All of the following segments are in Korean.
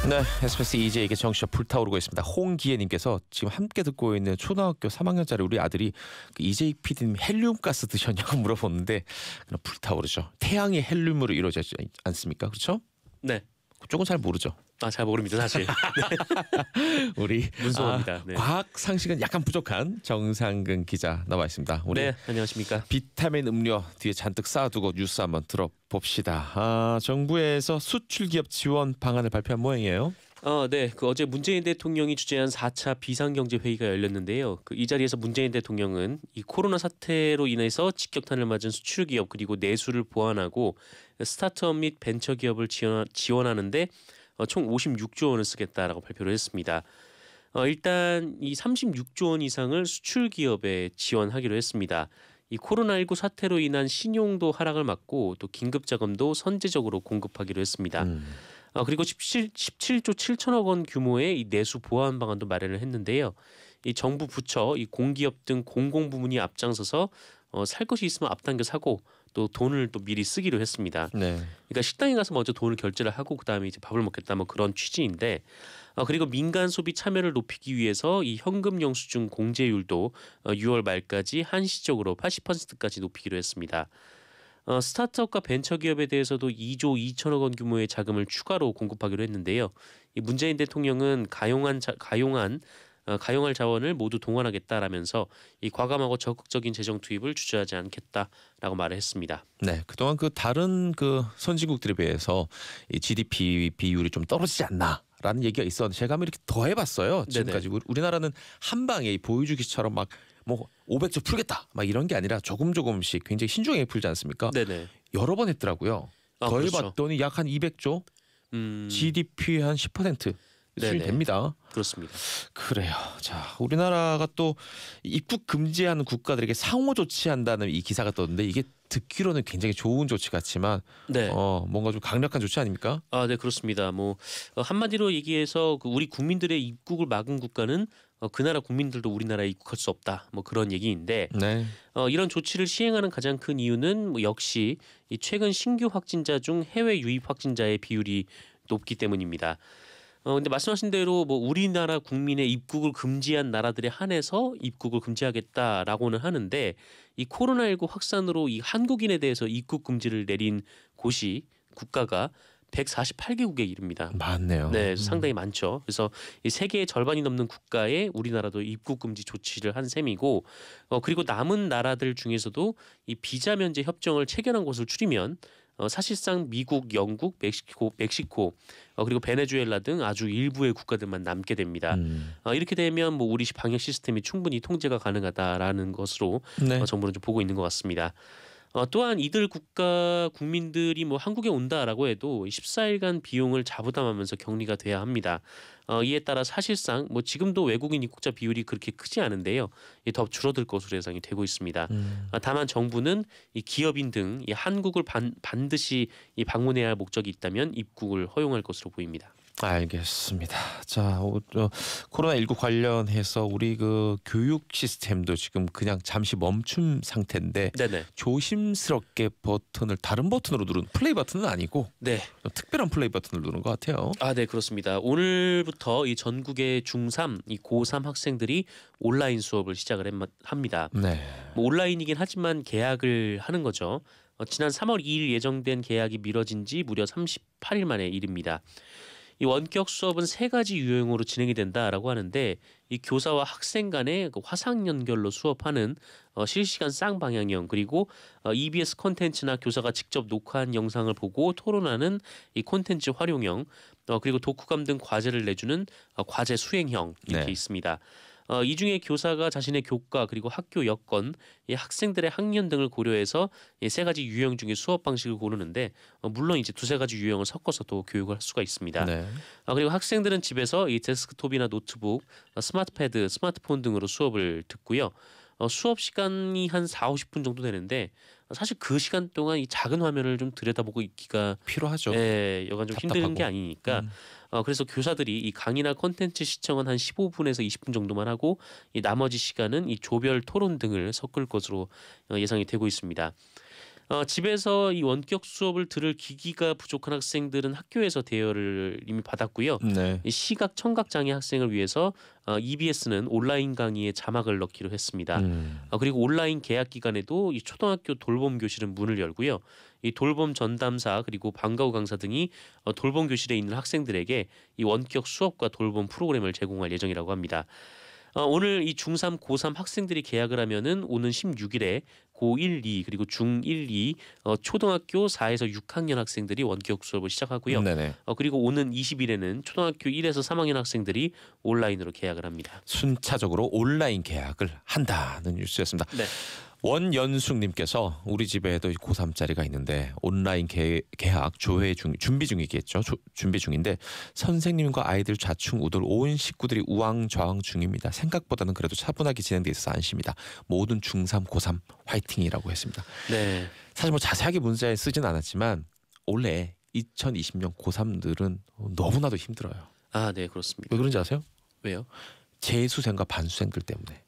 네, SBS EJ에게 정치가 불타오르고 있습니다. 홍기애님께서 지금 함께 듣고 있는 초등학교 3학년짜리 우리 아들이 그 EJ PD님 헬륨가스 드셨냐고 물어보는데 그냥 불타오르죠. 태양이 헬륨으로 이루어지지 않습니까? 그렇죠? 네. 그쪽은 잘 모르죠. 잘 모릅니다 사실. 네. 우리 문소입니다. 네. 과학 상식은 약간 부족한 정상근 기자 나와 있습니다. 우리 네, 안녕하십니까. 비타민 음료 뒤에 잔뜩 쌓아두고 뉴스 한번 들어봅시다. 정부에서 수출 기업 지원 방안을 발표한 모양이에요. 네. 어제 문재인 대통령이 주재한 4차 비상경제회의가 열렸는데요. 이 자리에서 문재인 대통령은 이 코로나 사태로 인해서 직격탄을 맞은 수출 기업 그리고 내수를 보완하고 스타트업 및 벤처 기업을 지원하는데 총 56조 원을 쓰겠다라고 발표를 했습니다. 일단 이 36조 원 이상을 수출 기업에 지원하기로 했습니다. 이 코로나19 사태로 인한 신용도 하락을 막고 또 긴급 자금도 선제적으로 공급하기로 했습니다. 그리고 17조 7천억 원 규모의 이 내수 보완 방안도 마련을 했는데요. 이 정부 부처, 이 공기업 등 공공부문이 앞장서서 살 것이 있으면 앞당겨 사고 또 돈을 또 미리 쓰기로 했습니다. 네. 그러니까 식당에 가서 먼저 돈을 결제를 하고 그다음에 이제 밥을 먹겠다 뭐 그런 취지인데 그리고 민간 소비 참여를 높이기 위해서 이 현금 영수증 공제율도 6월 말까지 한시적으로 80%까지 높이기로 했습니다. 스타트업과 벤처기업에 대해서도 2조 2천억 원 규모의 자금을 추가로 공급하기로 했는데요. 이 문재인 대통령은 가용할 자원을 모두 동원하겠다라면서 이 과감하고 적극적인 재정 투입을 주저하지 않겠다라고 말을 했습니다. 네, 그동안 그 다른 그 선진국들에 비해서 이 GDP 비율이 좀 떨어지지 않나라는 얘기가 있었는데 제가 한번 이렇게 더해봤어요. 지금까지 우리나라는 한 방에 보여주기처럼 막 뭐 500조 풀겠다 막 이런 게 아니라 조금씩 굉장히 신중하게 풀지 않습니까? 네네. 여러 번 했더라고요. 더해봤더니 그렇죠. 약 한 200조, GDP 한 10% 수준이 됩니다. 그렇습니다. 그래요. 자, 우리나라가 또 입국 금지하는 국가들에게 상호 조치한다는 이 기사가 떴는데 이게 듣기로는 굉장히 좋은 조치 같지만 네. 뭔가 좀 강력한 조치 아닙니까? 네, 그렇습니다. 한마디로 얘기해서 우리 국민들의 입국을 막은 국가는 그 나라 국민들도 우리나라에 입국할 수 없다. 뭐 그런 얘기인데 네. 이런 조치를 시행하는 가장 큰 이유는 역시 이 최근 신규 확진자 중 해외 유입 확진자의 비율이 높기 때문입니다. 근데 말씀하신 대로 우리나라 국민의 입국을 금지한 나라들에 한해서 입국을 금지하겠다라고는 하는데 이 코로나19 확산으로 이 한국인에 대해서 입국 금지를 내린 국가가 148개국에 이릅니다. 많네요. 네, 상당히 많죠. 그래서 이 세계의 절반이 넘는 국가에 우리나라도 입국 금지 조치를 한 셈이고, 그리고 남은 나라들 중에서도 이 비자 면제 협정을 체결한 곳을 추리면 사실상 미국, 영국, 멕시코 그리고 베네수엘라 등 아주 일부의 국가들만 남게 됩니다. 이렇게 되면 우리 방역 시스템이 충분히 통제가 가능하다라는 것으로 네. 정부는 좀 보고 있는 것 같습니다. 또한 이들 국가 국민들이 한국에 온다라고 해도 14일간 비용을 자부담하면서 격리가 돼야 합니다. 이에 따라 사실상 지금도 외국인 입국자 비율이 그렇게 크지 않은데요. 더 줄어들 것으로 예상이 되고 있습니다. 다만 정부는 이 기업인 등 이 한국을 반드시 이 방문해야 할 목적이 있다면 입국을 허용할 것으로 보입니다. 알겠습니다. 자, 코로나19 관련해서 우리 그 교육 시스템도 지금 그냥 잠시 멈춤 상태인데 네네. 조심스럽게 버튼을 다른 버튼으로 누른 플레이 버튼은 아니고 네. 특별한 플레이 버튼을 누른 것 같아요. 네, 그렇습니다. 오늘부터 이 전국의 중3, 이 고3 학생들이 온라인 수업을 시작을 합니다. 네. 온라인이긴 하지만 개학을 하는 거죠. 지난 3월 2일 예정된 개학이 미뤄진 지 무려 38일 만에 일입니다. 이 원격 수업은 3가지 유형으로 진행이 된다라고 하는데 이 교사와 학생 간의 화상 연결로 수업하는 실시간 쌍방향형 그리고 EBS 콘텐츠나 교사가 직접 녹화한 영상을 보고 토론하는 이 콘텐츠 활용형 그리고 독후감 등 과제를 내주는 과제 수행형 이렇게 네. 있습니다. 이 중에 교사가 자신의 교과 그리고 학교 여건, 이 학생들의 학년 등을 고려해서 이 3가지 유형 중에 수업 방식을 고르는데 물론 이제 2-3가지 유형을 섞어서 또 교육을 할 수가 있습니다. 네. 그리고 학생들은 집에서 이 데스크톱이나 노트북, 스마트패드, 스마트폰 등으로 수업을 듣고요. 수업 시간이 한 40-50분 정도 되는데 사실 그 시간 동안 이 작은 화면을 좀 들여다보고 있기가 필요하죠. 여간 좀 답답하고. 힘든 게 아니니까 그래서 교사들이 이 강의나 콘텐츠 시청은 한 15분에서 20분 정도만 하고 이 나머지 시간은 이 조별 토론 등을 섞을 것으로 예상이 되고 있습니다. 집에서 이 원격 수업을 들을 기기가 부족한 학생들은 학교에서 대여를 이미 받았고요. 네. 이 시각 청각 장애 학생을 위해서 EBS는 온라인 강의에 자막을 넣기로 했습니다. 그리고 온라인 개학 기간에도 이 초등학교 돌봄 교실은 문을 열고요. 이 돌봄 전담사 그리고 방과후 강사 등이 돌봄 교실에 있는 학생들에게 이 원격 수업과 돌봄 프로그램을 제공할 예정이라고 합니다. 오늘 이 중3, 고3 학생들이 개학을 하면은 오는 16일에 고1, 2 그리고 중1, 2 초등학교 4에서 6학년 학생들이 원격 수업을 시작하고요. 네네. 그리고 오는 20일에는 초등학교 1에서 3학년 학생들이 온라인으로 개학을 합니다. 순차적으로 온라인 개학을 한다는 뉴스였습니다. 네. 원연숙님께서 우리 집에도 고3짜리가 있는데 온라인 개학 준비 중이겠죠. 준비 중인데 선생님과 아이들 좌충우돌 온 식구들이 우왕좌왕 중입니다. 생각보다는 그래도 차분하게 진행돼 있어서 안심이다. 모든 중3, 고3 화이팅이라고 했습니다. 네. 사실 뭐 자세하게 문자에 쓰진 않았지만 올해 2020년 고3들은 너무나도 힘들어요. 네, 그렇습니다. 왜 그런지 아세요? 왜요? 재수생과 반수생들 때문에.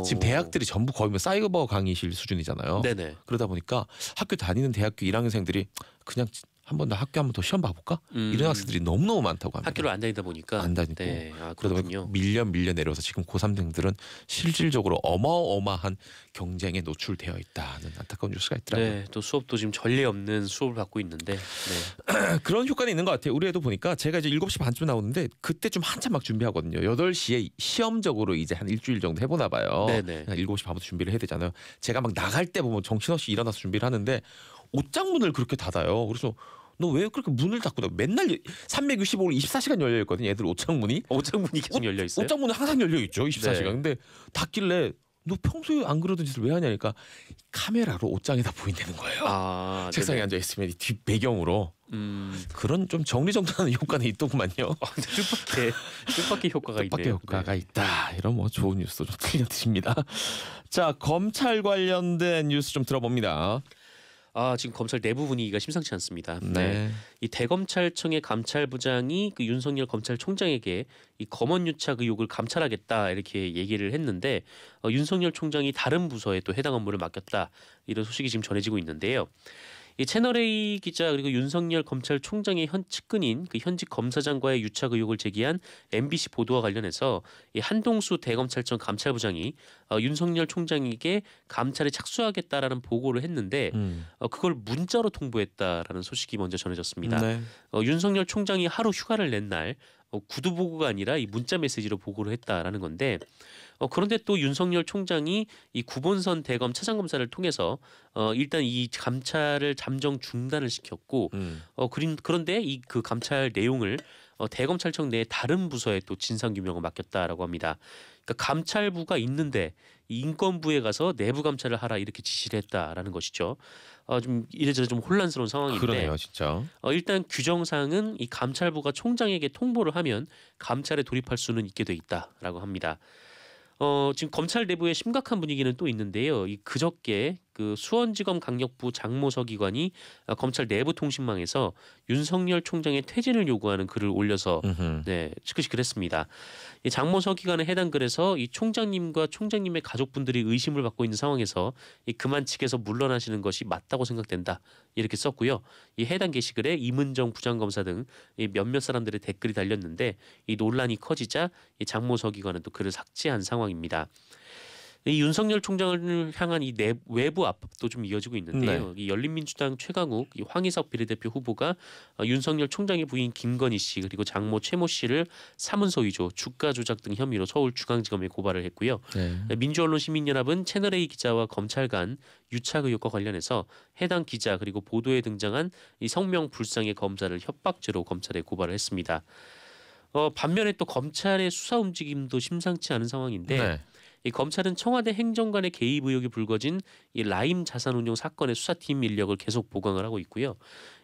지금 대학들이 전부 거의 뭐 사이버 강의실 수준이잖아요. 네네. 그러다 보니까 학교 다니는 대학교 1학년생들이 그냥 한번 나 학교 한번 더 시험 봐볼까? 이런 학생들이 너무너무 많다고 합니다. 학교를 안 다니다 보니까 안 다니고 네. 그러다 그렇군요. 보니까 밀려 내려서 지금 고3생들은 실질적으로 어마어마한 경쟁에 노출되어 있다는 안타까운 뉴스가 있더라고요. 네, 또 수업도 지금 전례 없는 수업을 받고 있는데 네. 그런 효과는 있는 것 같아요. 우리 애도 보니까 제가 이제 7시 반쯤 나오는데 그때 좀 한참 막 준비하거든요. 8시에 시험적으로 이제 한 일주일 정도 해보나 봐요. 네네. 7시 반부터 준비를 해야 되잖아요. 제가 막 나갈 때 보면 정신없이 일어나서 준비를 하는데 옷장문을 그렇게 닫아요. 그래서 너 왜 그렇게 문을 닫고 나 맨날 365일 24시간 열려 있거든요. 애들 옷장문이. 옷장문이 계속 열려 있어요. 옷장문은 항상 열려 있죠. 24시간. 네. 근데 닫길래 너 평소에 안 그러던 짓을 왜 하냐니까 카메라로 옷장에다 보인다는 거예요. 책상에 네네. 앉아 있으면 뒷 배경으로. 그런 좀 정리정돈하는 효과는 있더구만요. 뜻밖의 효과가 있네요. 뜻밖의 효과가 있다. 이런 뭐 좋은 뉴스도 좀 들려드립니다. 자, 검찰 관련된 뉴스 좀 들어봅니다. 지금 검찰 내부 분위기가 심상치 않습니다. 네. 이 대검찰청의 감찰부장이 그 윤석열 검찰총장에게 이 검언 유착 의혹을 감찰하겠다 이렇게 얘기를 했는데 윤석열 총장이 다른 부서에 또 해당 업무를 맡겼다 이런 소식이 지금 전해지고 있는데요. 이 채널A 기자 그리고 윤석열 검찰총장의 측근인 그 현직 검사장과의 유착 의혹을 제기한 MBC 보도와 관련해서 이 한동수 대검찰청 감찰부장이 윤석열 총장에게 감찰에 착수하겠다라는 보고를 했는데 그걸 문자로 통보했다라는 소식이 먼저 전해졌습니다. 네. 윤석열 총장이 하루 휴가를 낸 날 구두 보고가 아니라 이 문자 메시지로 보고를 했다라는 건데 그런데 또 윤석열 총장이 이 구본선 대검 차장검사를 통해서 일단 이 감찰을 잠정 중단을 시켰고 그런데 이 그 감찰 내용을 대검찰청 내 다른 부서에 또 진상 규명을 맡겼다라고 합니다. 그러니까 감찰부가 있는데 이 인권부에 가서 내부 감찰을 하라 이렇게 지시를 했다라는 것이죠. 좀 이래저래 좀 혼란스러운 상황인데. 그러네요, 진짜. 일단 규정상은 이 감찰부가 총장에게 통보를 하면 감찰에 돌입할 수는 있게 돼 있다라고 합니다. 지금 검찰 내부에 심각한 분위기는 또 있는데요. 이 그저께 그 수원지검 강력부 장모서 기관이 검찰 내부 통신망에서 윤석열 총장의 퇴진을 요구하는 글을 올려서 시끌시끌했습니다. 이 장모서 기관의 해당 글에서 이 총장님과 총장님의 가족분들이 의심을 받고 있는 상황에서 이 그만 측에서 물러나시는 것이 맞다고 생각된다 이렇게 썼고요. 이 해당 게시글에 이문정 부장검사 등 이 몇몇 사람들의 댓글이 달렸는데 이 논란이 커지자 이 장모서 기관은 또 글을 삭제한 상황입니다. 이 윤석열 총장을 향한 이 외부 압박도 좀 이어지고 있는데요. 이 열린민주당 최강욱, 이 황희석 비례대표 후보가 윤석열 총장의 부인 김건희 씨 그리고 장모 최모 씨를 사문서 위조, 주가 조작 등 혐의로 서울중앙지검에 고발을 했고요. 민주언론시민연합은 채널A 기자와 검찰 간 유착 의혹과 관련해서 해당 기자 그리고 보도에 등장한 이 성명 불상의 검사를 협박죄로 검찰에 고발을 했습니다. 반면에 또 검찰의 수사 움직임도 심상치 않은 상황인데 이 검찰은 청와대 행정관의 개입 의혹이 불거진 이 라임 자산운용 사건의 수사팀 인력을 계속 보강을 하고 있고요.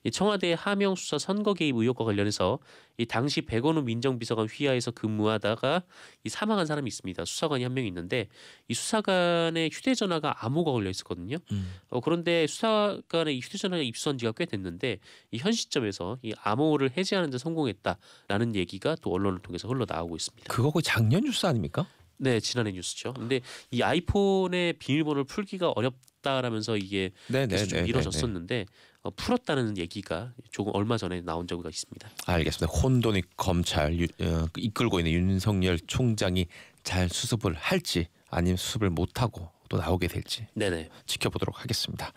이 청와대 하명 수사 선거 개입 의혹과 관련해서 이 당시 백원우 민정비서관 휘하에서 근무하다가 이 사망한 사람이 있습니다. 수사관이 한 명 있는데 이 수사관의 휴대전화가 암호가 걸려 있었거든요. 그런데 수사관의 이 휴대전화에 입수한 지가 꽤 됐는데 이 현 시점에서 이 암호를 해제하는 데 성공했다라는 얘기가 또 언론을 통해서 흘러나오고 있습니다. 그거 거의 작년 뉴스 아닙니까? 네, 지난해 뉴스죠. 근데 이 아이폰의 비밀번호를 풀기가 어렵다라면서 이게 계속 좀 미뤄졌었는데 풀었다는 얘기가 조금 얼마 전에 나온 적이 있습니다. 알겠습니다. 혼돈이 검찰 이끌고 있는 윤석열 총장이 잘 수습을 할지 아니면 수습을 못하고 또 나오게 될지 네네. 지켜보도록 하겠습니다.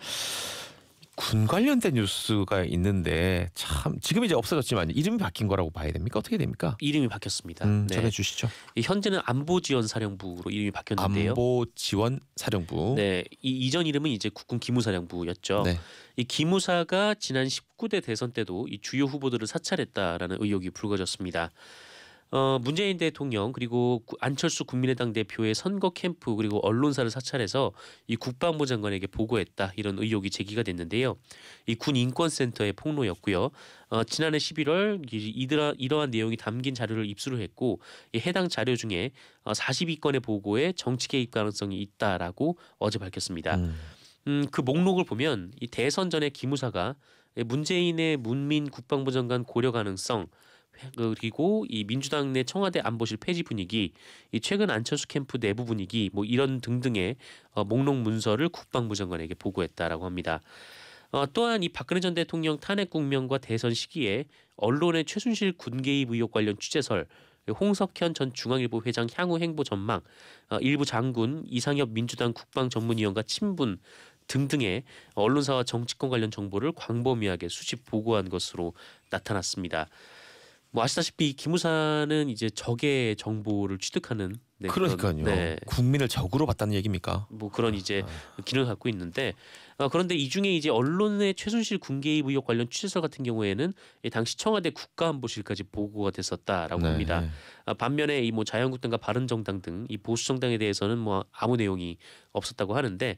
군 관련된 뉴스가 있는데 참 지금 이제 없어졌지만 이름이 바뀐 거라고 봐야 됩니까? 어떻게 됩니까? 이름이 바뀌었습니다. 네. 전해주시죠. 현재는 안보지원사령부로 이름이 바뀌었는데요. 안보지원사령부. 네, 이 이전 이름은 이제 국군 기무사령부였죠. 네. 이 기무사가 지난 19대 대선 때도 이 주요 후보들을 사찰했다라는 의혹이 불거졌습니다. 문재인 대통령 그리고 안철수 국민의당 대표의 선거 캠프 그리고 언론사를 사찰해서 이 국방부 장관에게 보고했다 이런 의혹이 제기가 됐는데요. 이 군 인권센터의 폭로였고요. 지난해 11월 이러한 내용이 담긴 자료를 입수를 했고 이 해당 자료 중에 42건의 보고에 정치 개입 가능성이 있다라고 어제 밝혔습니다. 그 목록을 보면 이 대선 전에 기무사가 문재인의 문민 국방부 장관 고려 가능성 그리고 이 민주당 내 청와대 안보실 폐지 분위기, 이 최근 안철수 캠프 내부 분위기 뭐 이런 등등의 목록 문서를 국방부 장관에게 보고했다라고 합니다. 또한 이 박근혜 전 대통령 탄핵 국면과 대선 시기에 언론의 최순실 군 개입 의혹 관련 취재설, 홍석현 전 중앙일보 회장 향후 행보 전망, 일부 장군, 이상엽 민주당 국방전문위원과 친분 등등의 언론사와 정치권 관련 정보를 광범위하게 수집 보고한 것으로 나타났습니다. 뭐 아시다시피 기무사는 이제 적의 정보를 취득하는 그러니까요. 국민을 적으로 봤다는 얘기입니까? 뭐 그런 이제 기능을 갖고 있는데 그런데 이 중에 이제 언론의 최순실 군 개입 의혹 관련 취재설 같은 경우에는 당시 청와대 국가안보실까지 보고가 됐었다라고 합니다. 반면에 이 뭐 자유한국당과 바른정당 등 이 보수 정당에 대해서는 뭐 아무 내용이 없었다고 하는데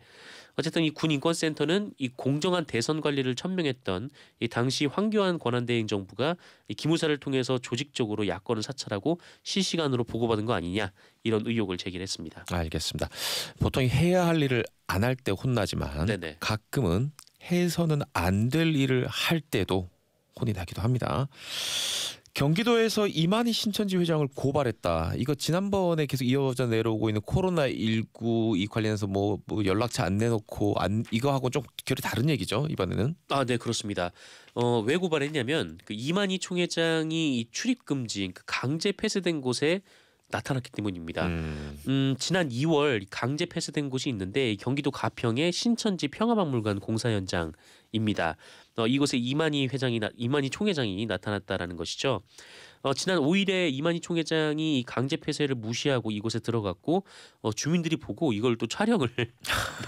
어쨌든 이 군 인권센터는 이 공정한 대선 관리를 천명했던 이 당시 황교안 권한대행 정부가 이 기무사를 통해서 조직적으로 야권을 사찰하고 실시간으로 보고받은 거 아니냐 이런 의혹을 제기했습니다. 알겠습니다. 보통 해야 할 일을 안 할 때 혼나지만 네네. 가끔은 해서는 안 될 일을 할 때도 혼이 나기도 합니다. 경기도에서 이만희 신천지 회장을 고발했다. 이거 지난번에 계속 이어져 내려오고 있는 코로나19 이 관련해서 뭐 연락처 안 내놓고 이거하고 좀 결이 다른 얘기죠 이번에는. 네 그렇습니다. 왜 고발했냐면 그 이만희 총회장이 이 출입 금지 강제 폐쇄된 곳에 나타났기 때문입니다. 지난 2월 강제 폐쇄된 곳이 있는데 경기도 가평의 신천지 평화박물관 공사 현장입니다. 이곳에 이만희 총회장이 나타났다라는 것이죠. 지난 5일에 이만희 총회장이 강제 폐쇄를 무시하고 이곳에 들어갔고 주민들이 보고 이걸 또 촬영을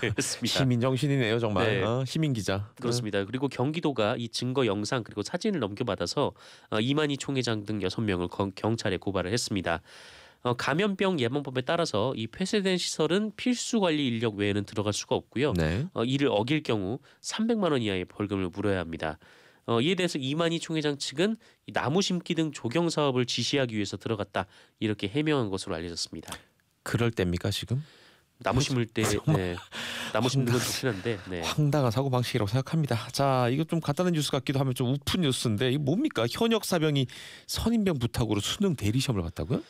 했습니다. 시민 정신이네요 정말. 네. 시민 기자. 그렇습니다. 그리고 경기도가 이 증거 영상 그리고 사진을 넘겨받아서 이만희 총회장 등 6명을 경찰에 고발을 했습니다. 감염병 예방법에 따라서 이 폐쇄된 시설은 필수 관리 인력 외에는 들어갈 수가 없고요. 네. 이를 어길 경우 300만 원 이하의 벌금을 물어야 합니다. 이에 대해서 이만희 총회장 측은 이 나무 심기 등 조경 사업을 지시하기 위해서 들어갔다 이렇게 해명한 것으로 알려졌습니다. 그럴 때입니까 지금? 나무 심을 때 나무 심는 건 좋긴 한데 황당한 사고 방식이라고 생각합니다. 자, 이거 좀 간단한 뉴스 같기도 하면 좀 우픈 뉴스인데 이게 뭡니까? 현역 사병이 선임병 부탁으로 수능 대리 시험을 봤다고요?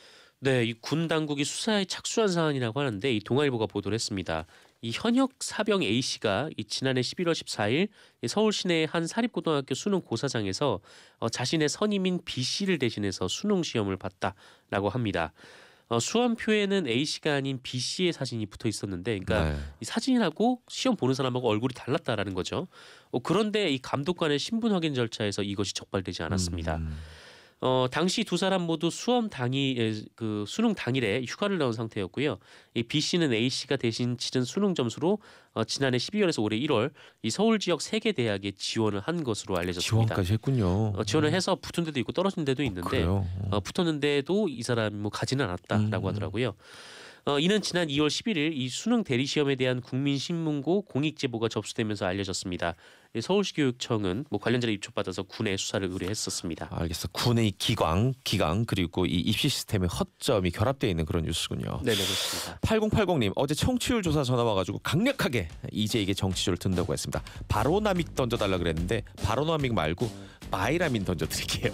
네, 이 군 당국이 수사에 착수한 사안이라고 하는데 이 동아일보가 보도를 했습니다. 이 현역 사병 A 씨가 이 지난해 11월 14일 서울 시내 한 사립고등학교 수능 고사장에서 자신의 선임인 B 씨를 대신해서 수능 시험을 봤다라고 합니다. 수험표에는 A 씨가 아닌 B 씨의 사진이 붙어 있었는데, 그러니까 이 사진하고 시험 보는 사람하고 얼굴이 달랐다라는 거죠. 그런데 이 감독관의 신분 확인 절차에서 이것이 적발되지 않았습니다. 당시 두 사람 모두 수능 당일에 휴가를 나온 상태였고요. 이 B 씨는 A 씨가 대신 치른 수능 점수로 지난해 12월에서 올해 1월 이 서울 지역 3개 대학에 지원을 한 것으로 알려졌습니다. 지원까지 했군요. 지원을 해서 붙은 데도 있고 떨어진 데도 있는데 붙었는데도 이 사람이 뭐 가지는 않았다라고 하더라고요. 이는 지난 2월 11일 이 수능 대리 시험에 대한 국민신문고 공익 제보가 접수되면서 알려졌습니다. 서울시 교육청은 뭐 관련자를 입촉받아서 군에 수사를 의뢰했었습니다. 알겠어. 군의 기강 그리고 이 입시 시스템의 허점이 결합되어 있는 그런 뉴스군요. 네, 그렇습니다. 8080님 어제 청취율 조사 전화 와가지고 강력하게 이재에게 정치조를 든다고 했습니다. 바로나믹 던져달라 그랬는데 바로나믹 말고 바이라민 던져드릴게요.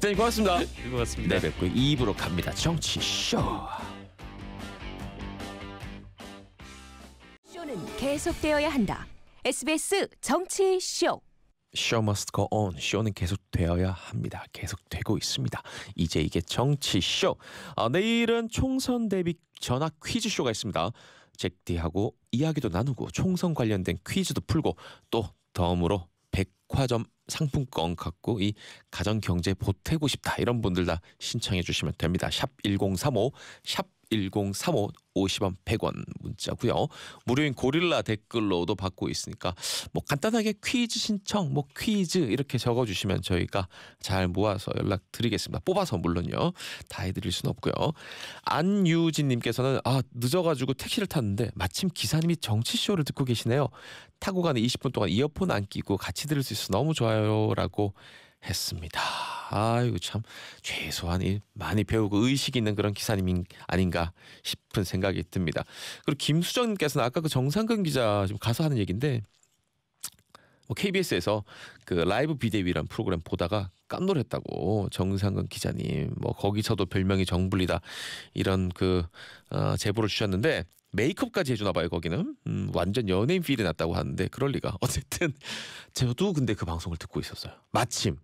네, 고맙습니다. 고맙습니다. 네, 뵙고 2부로 갑니다. 정치쇼. 계속되어야 한다. SBS 정치쇼. Show must go on. 쇼는 계속되어야 합니다. 계속되고 있습니다. 이제 이게 정치쇼. 내일은 총선 대비 전화 퀴즈쇼가 있습니다. 잭디하고 이야기도 나누고 총선 관련된 퀴즈도 풀고 또 덤으로 백화점 상품권 갖고 이 가정 경제 보태고 싶다 이런 분들 다 신청해 주시면 됩니다. 샵 1035 샵 1035 50원 100원 문자고요. 무료인 고릴라 댓글로도 받고 있으니까 뭐 간단하게 퀴즈 신청 뭐 퀴즈 이렇게 적어주시면 저희가 잘 모아서 연락드리겠습니다. 뽑아서 물론요. 다 해드릴 수는 없고요. 안유진님께서는 늦어가지고 택시를 탔는데 마침 기사님이 정치쇼를 듣고 계시네요. 타고 가는 20분 동안 이어폰 안 끼고 같이 들을 수 있어서 너무 좋아요라고 했습니다. 아이고 참 최소한 많이 배우고 의식 있는 그런 기사님 아닌가 싶은 생각이 듭니다. 그리고 김수정님께서는 아까 그 정상근 기자 지금 가서 하는 얘기인데 KBS에서 그 라이브 비대위라는 프로그램 보다가 깜놀했다고 정상근 기자님 뭐 거기서도 별명이 정불리다 이런 제보를 주셨는데 메이크업까지 해주나 봐요. 거기는 완전 연예인 필이 났다고 하는데 그럴 리가. 어쨌든 저도 근데 그 방송을 듣고 있었어요. 마침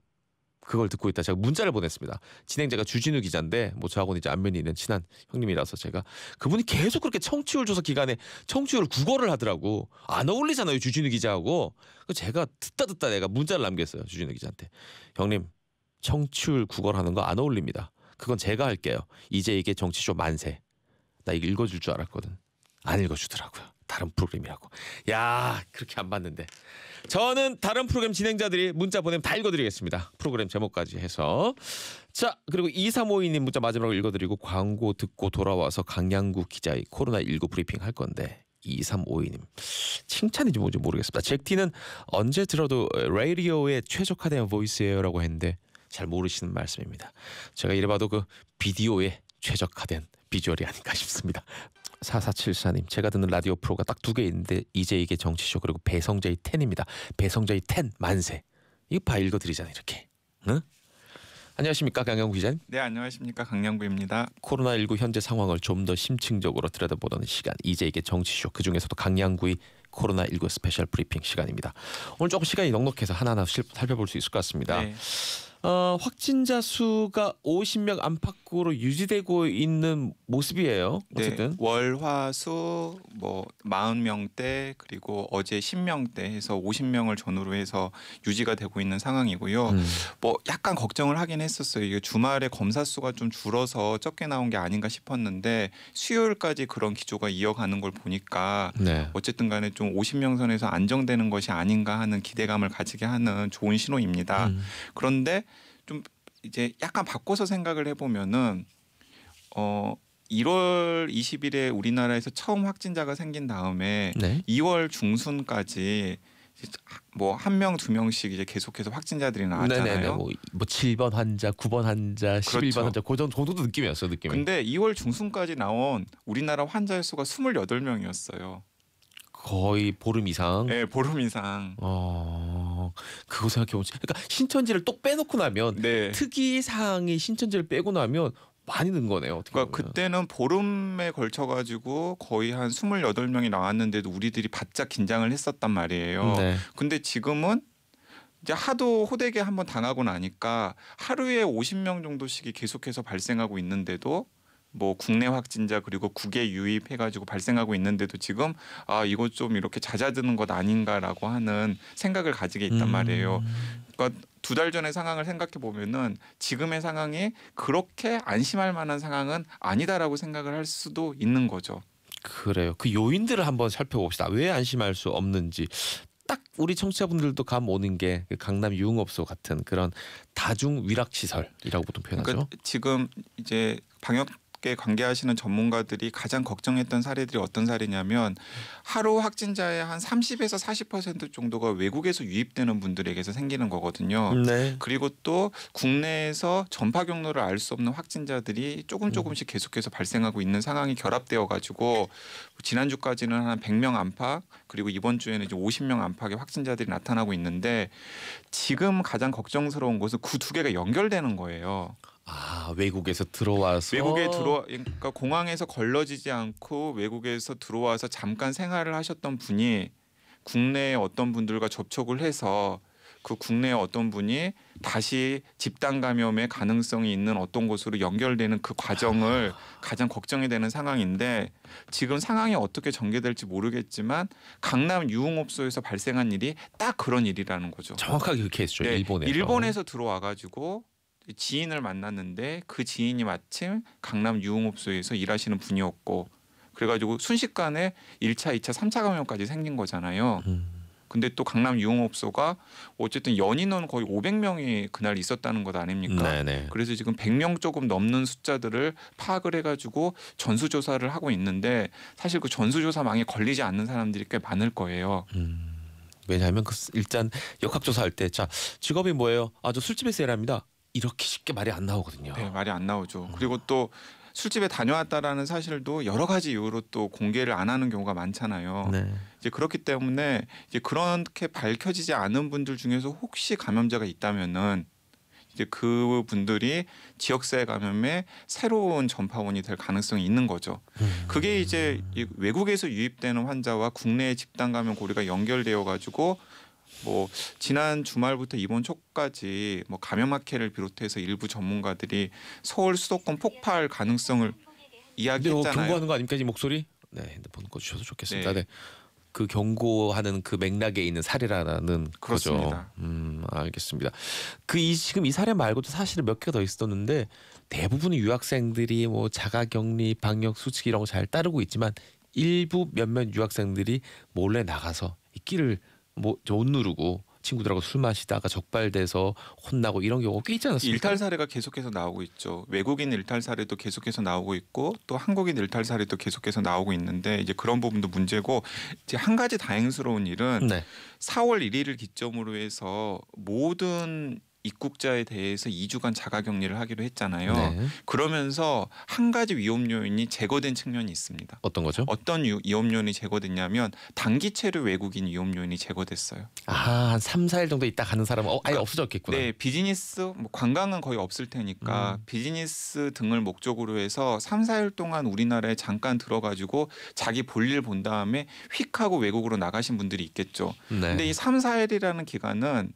그걸 듣고 있다 제가 문자를 보냈습니다. 진행자가 주진우 기자인데 뭐 저하고는 이제 안면이 있는 친한 형님이라서 제가 그분이 계속 그렇게 청취율 조사 기간에 청취율 국어를 하더라고. 안 어울리잖아요 주진우 기자하고. 제가 듣다 내가 문자를 남겼어요 주진우 기자한테. 형님 청취율 국어를 하는 거 안 어울립니다. 그건 제가 할게요. 이제 이게 정치쇼 만세. 나 이거 읽어줄 줄 알았거든. 안 읽어주더라고요. 다른 프로그램이라고. 야 그렇게 안 봤는데. 저는 다른 프로그램 진행자들이 문자 보내면 다 읽어드리겠습니다. 프로그램 제목까지 해서. 자 그리고 2352님 문자 마지막으로 읽어드리고 광고 듣고 돌아와서 강양구 기자의 코로나19 브리핑 할 건데 2352님 칭찬인지 뭔지 모르겠습니다. 잭티는 언제 들어도 라디오에 최적화된 보이스예요라고 했는데 잘 모르시는 말씀입니다. 제가 이래봐도 그 비디오에 최적화된 비주얼이 아닌가 싶습니다. 4474님 제가 듣는 라디오 프로가 딱 두 개 있는데 이제 이게 정치쇼 그리고 배성재의 10입니다. 배성재의 10 만세. 이거 봐 읽어드리잖아요 이렇게. 응? 안녕하십니까 강양구 기자님. 네 안녕하십니까 강양구입니다. 코로나19 현재 상황을 좀 더 심층적으로 들여다보는 시간 이제 이게 정치쇼 그중에서도 강양구의 코로나19 스페셜 브리핑 시간입니다. 오늘 조금 시간이 넉넉해서 하나하나 살펴볼 수 있을 것 같습니다. 네. 확진자 수가 50명 안팎으로 유지되고 있는 모습이에요. 어쨌든 네, 월화수 뭐 40명대 그리고 어제 10명대 해서 50명을 전후로 해서 유지가 되고 있는 상황이고요. 뭐 약간 걱정을 하긴 했었어요. 이게 주말에 검사 수가 좀 줄어서 적게 나온 게 아닌가 싶었는데 수요일까지 그런 기조가 이어가는 걸 보니까 네. 어쨌든 간에 좀 50명 선에서 안정되는 것이 아닌가 하는 기대감을 가지게 하는 좋은 신호입니다. 그런데 좀 이제 약간 바꿔서 생각을 해보면은 1월 20일에 우리나라에서 처음 확진자가 생긴 다음에 네. 2월 중순까지 뭐 1명, 2명씩 이제 계속해서 확진자들이 나왔잖아요. 네네네. 뭐 7번 환자, 9번 환자, 11번 그렇죠. 환자 그 정도도 느낌이었어요. 느낌이. 근데 2월 중순까지 나온 우리나라 환자 수가 28명이었어요. 거의 보름 이상. 네, 보름 이상. 그거 생각해보면 그러니까 신천지를 또 빼놓고 나면 네. 특이 사항이 신천지를 빼고 나면 많이 는 거네요. 어떻게 그러니까 보면. 그때는 보름에 걸쳐 가지고 거의 한 28명이 나왔는데도 우리들이 바짝 긴장을 했었단 말이에요. 네. 근데 지금은 이제 하도 호되게 한번 당하고 나니까 하루에 50명 정도씩이 계속해서 발생하고 있는데도 뭐 국내 확진자 그리고 국외 유입해가지고 발생하고 있는데도 지금 이거 좀 이렇게 잦아드는 것 아닌가라고 하는 생각을 가지게 있단 말이에요. 그러니까 2달 전의 상황을 생각해 보면은 지금의 상황이 그렇게 안심할 만한 상황은 아니다라고 생각을 할 수도 있는 거죠. 그래요. 그 요인들을 한번 살펴봅시다. 왜 안심할 수 없는지. 딱 우리 청취자분들도 감 오는 게 강남 유흥업소 같은 그런 다중 위락 시설이라고 보통 표현하죠. 그러니까 지금 이제 방역에 관계하시는 전문가들이 가장 걱정했던 사례들이 어떤 사례냐면 하루 확진자의 한 30에서 40% 정도가 외국에서 유입되는 분들에게서 생기는 거거든요. 네. 그리고 또 국내에서 전파 경로를 알 수 없는 확진자들이 조금씩 계속해서 발생하고 있는 상황이 결합되어 가지고 지난주까지는 한 100명 안팎 그리고 이번 주에는 이제 50명 안팎의 확진자들이 나타나고 있는데 지금 가장 걱정스러운 것은 그 두 개가 연결되는 거예요. 외국에서 들어와서 그러니까 공항에서 걸러지지 않고 외국에서 들어와서 잠깐 생활을 하셨던 분이 국내에 어떤 분들과 접촉을 해서 그 국내에 어떤 분이 다시 집단 감염의 가능성이 있는 어떤 곳으로 연결되는 그 과정을 가장 걱정이 되는 상황인데 지금 상황이 어떻게 전개될지 모르겠지만 강남 유흥업소에서 발생한 일이 딱 그런 일이라는 거죠. 정확하게 그 케이스죠. 네, 일본에서. 일본에서 들어와 가지고 지인을 만났는데 그 지인이 마침 강남 유흥업소에서 일하시는 분이었고 그래가지고 순식간에 1차, 2차, 3차 감염까지 생긴 거잖아요. 근데 또 강남 유흥업소가 어쨌든 연인원 거의 500명이 그날 있었다는 것 아닙니까? 네네. 그래서 지금 100명 조금 넘는 숫자들을 파악을 해가지고 전수조사를 하고 있는데 사실 그 전수조사망에 걸리지 않는 사람들이 꽤 많을 거예요. 왜냐하면 일단 역학조사할 때 자 직업이 뭐예요? 저 술집에서 일합니다. 이렇게 쉽게 말이 안 나오거든요. 네, 말이 안 나오죠. 그리고 또 술집에 다녀왔다라는 사실도 여러 가지 이유로 또 공개를 안 하는 경우가 많잖아요. 네. 이제 그렇기 때문에 이제 그렇게 밝혀지지 않은 분들 중에서 혹시 감염자가 있다면은 이제 그 분들이 지역사회 감염의 새로운 전파원이 될 가능성이 있는 거죠. 그게 이제 외국에서 유입되는 환자와 국내의 집단 감염 고리가 연결되어 가지고 뭐 지난 주말부터 이번 초까지 뭐 감염학회를 비롯해서 일부 전문가들이 서울 수도권 폭발 가능성을 이야기했잖아요. 경고하는 거 아닙니까 이 목소리? 네, 핸드폰 꺼주셔도 좋겠습니다. 네. 네. 그 경고하는 그 맥락에 있는 사례라는 그렇습니다. 거죠. 알겠습니다. 지금 이 사례 말고도 사실은 몇 개가 더 있었는데 대부분의 유학생들이 뭐 자가격리, 방역 수칙 이런 거 잘 따르고 있지만 일부 몇몇 유학생들이 몰래 나가서 이 끼를 못 누르고 친구들하고 술 마시다가 적발돼서 혼나고 이런 경우가 꽤 있지 않았습니까? 일탈 사례가 계속해서 나오고 있죠. 외국인 일탈 사례도 계속해서 나오고 있고 또 한국인 일탈 사례도 계속해서 나오고 있는데 이제 그런 부분도 문제고 이제 한 가지 다행스러운 일은 네. 4월 1일을 기점으로 해서 모든 입국자에 대해서 2주간 자가격리를 하기로 했잖아요. 네. 그러면서 한 가지 위험 요인이 제거된 측면이 있습니다. 어떤 거죠? 어떤 위험 요인이 제거됐냐면 단기 체류 외국인 위험 요인이 제거됐어요. 한 3, 4일 정도 있다 가는 사람은 아예 그러니까, 없어졌겠구나. 네, 비즈니스 뭐 관광은 거의 없을 테니까 비즈니스 등을 목적으로 해서 3, 4일 동안 우리나라에 잠깐 들어가지고 자기 볼일 본 다음에 휙 하고 외국으로 나가신 분들이 있겠죠. 네. 근데 이 3, 4일이라는 기간은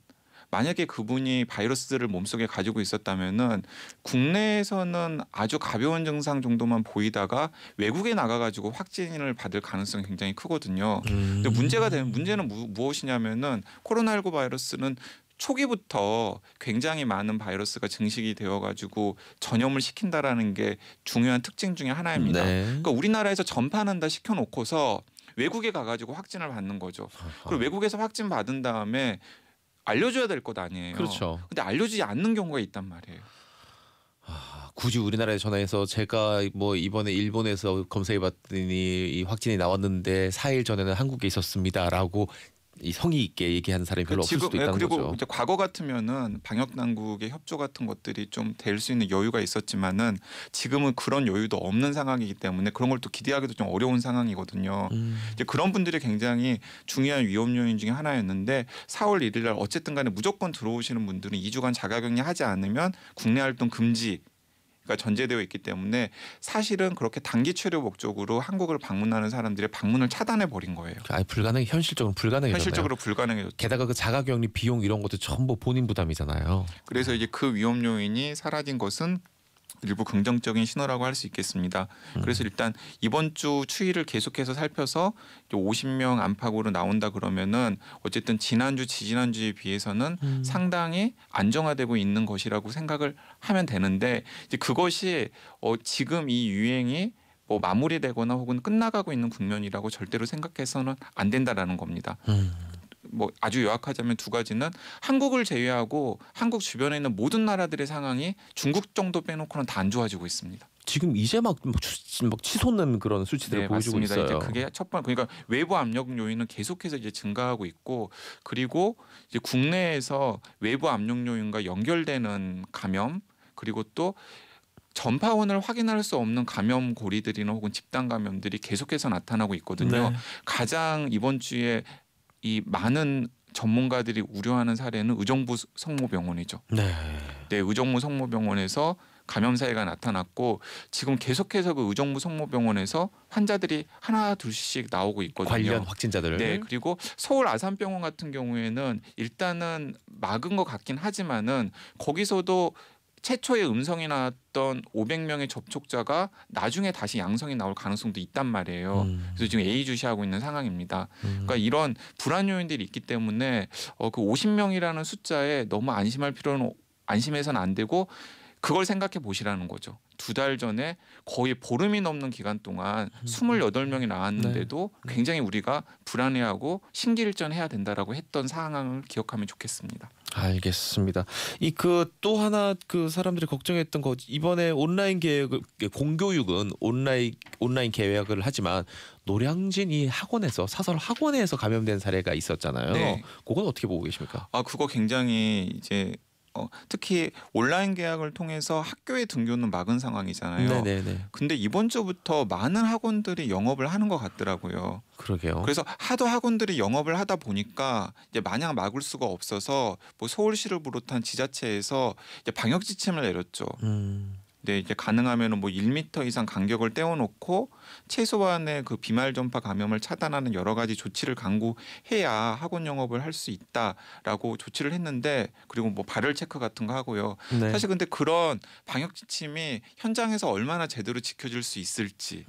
만약에 그분이 바이러스를 몸속에 가지고 있었다면은 국내에서는 아주 가벼운 증상 정도만 보이다가 외국에 나가가지고 확진을 받을 가능성이 굉장히 크거든요. 근데 문제는 무엇이냐면은 코로나19 바이러스는 초기부터 굉장히 많은 바이러스가 증식이 되어가지고 전염을 시킨다라는 게 중요한 특징 중에 하나입니다. 네. 그러니까 우리나라에서 전파한다 시켜놓고서 외국에 가가지고 확진을 받는 거죠. 그리고 외국에서 확진 받은 다음에 알려줘야 될 것 아니에요. 그렇죠. 근데 알려주지 않는 경우가 있단 말이에요. 굳이 우리나라에 전화해서 제가 뭐 이번에 일본에서 검사해봤더니 이 확진이 나왔는데 4일 전에는 한국에 있었습니다라고 이 성의 있게 얘기하는 사람이 별로 없을 수도 있다는 그리고 거죠. 이제 과거 같으면은 방역 당국의 협조 같은 것들이 좀 될 수 있는 여유가 있었지만은 지금은 그런 여유도 없는 상황이기 때문에 그런 걸 또 기대하기도 좀 어려운 상황이거든요. 이제 그런 분들이 굉장히 중요한 위험 요인 중에 하나였는데 4월 1일 날 어쨌든 간에 무조건 들어오시는 분들은 2주간 자가격리 하지 않으면 국내 활동 금지 가 전제되어 있기 때문에 사실은 그렇게 단기 체류 목적으로 한국을 방문하는 사람들의 방문을 차단해 버린 거예요. 현실적으로 불가능해졌나요? 현실적으로 불가능해졌죠. 게다가 그 자가격리 비용 이런 것도 전부 본인 부담이잖아요. 그래서 이제 그 위험 요인이 사라진 것은 일부 긍정적인 신호라고 할 수 있겠습니다. 그래서 일단 이번 주 추이를 계속해서 살펴서 50명 안팎으로 나온다 그러면은 어쨌든 지난주 지지난주에 비해서는 상당히 안정화되고 있는 것이라고 생각을 하면 되는데 이제 그것이 지금 이 유행이 뭐 마무리되거나 혹은 끝나가고 있는 국면이라고 절대로 생각해서는 안 된다라는 겁니다. 뭐 아주 요약하자면 두 가지는 한국을 제외하고 한국 주변에 있는 모든 나라들의 상황이 중국 정도 빼놓고는 다 안 좋아지고 있습니다. 지금 이제 막 치솟는 그런 수치들을 보여주고 맞습니다. 있어요. 이제 그게 첫 번째 그러니까 외부 압력 요인은 계속해서 이제 증가하고 있고 그리고 이제 국내에서 외부 압력 요인과 연결되는 감염 그리고 또 전파원을 확인할 수 없는 감염 고리들이나 혹은 집단 감염들이 계속해서 나타나고 있거든요. 네. 가장 이번 주에 이 많은 전문가들이 우려하는 사례는 의정부 성모병원이죠. 네. 네, 의정부 성모병원에서 감염 사례가 나타났고 지금 계속해서 그 의정부 성모병원에서 환자들이 하나 둘씩 나오고 있거든요. 관련 확진자들. 네, 그리고 서울 아산병원 같은 경우에는 일단은 막은 것 같긴 하지만은 거기서도 최초에 음성이 나왔던 500명의 접촉자가 나중에 다시 양성이 나올 가능성도 있단 말이에요. 그래서 지금 예의주시하고 있는 상황입니다. 그러니까 이런 불안 요인들이 있기 때문에 그 50명이라는 숫자에 너무 안심해서는 안 되고 그걸 생각해 보시라는 거죠. 2달 전에 거의 보름이 넘는 기간 동안 28명이 나왔는데도 굉장히 우리가 불안해하고 심기일전해야 된다라고 했던 상황을 기억하면 좋겠습니다. 알겠습니다. 이 그 또 하나 그 사람들이 걱정했던 거 이번에 온라인 계획을 공교육은 온라인 계획을 하지만 노량진 이 학원에서 사설 학원에서 감염된 사례가 있었잖아요. 네. 그건 어떻게 보고 계십니까? 그거 굉장히 이제 특히 온라인 계약을 통해서 학교의 등교는 막은 상황이잖아요. 네네네. 근데 이번 주부터 많은 학원들이 영업을 하는 것 같더라고요. 그러게요. 그래서 하도 학원들이 영업을 하다 보니까 이제 마냥 막을 수가 없어서 뭐 서울시를 비롯한 지자체에서 이제 방역 지침을 내렸죠. 네, 이제 가능하면은 뭐 1m 이상 간격을 떼어놓고 최소한의 그 비말 전파 감염을 차단하는 여러 가지 조치를 강구해야 학원 영업을 할 수 있다라고 조치를 했는데 그리고 뭐 발열 체크 같은 거 하고요. 네. 사실 근데 그런 방역 지침이 현장에서 얼마나 제대로 지켜질 수 있을지.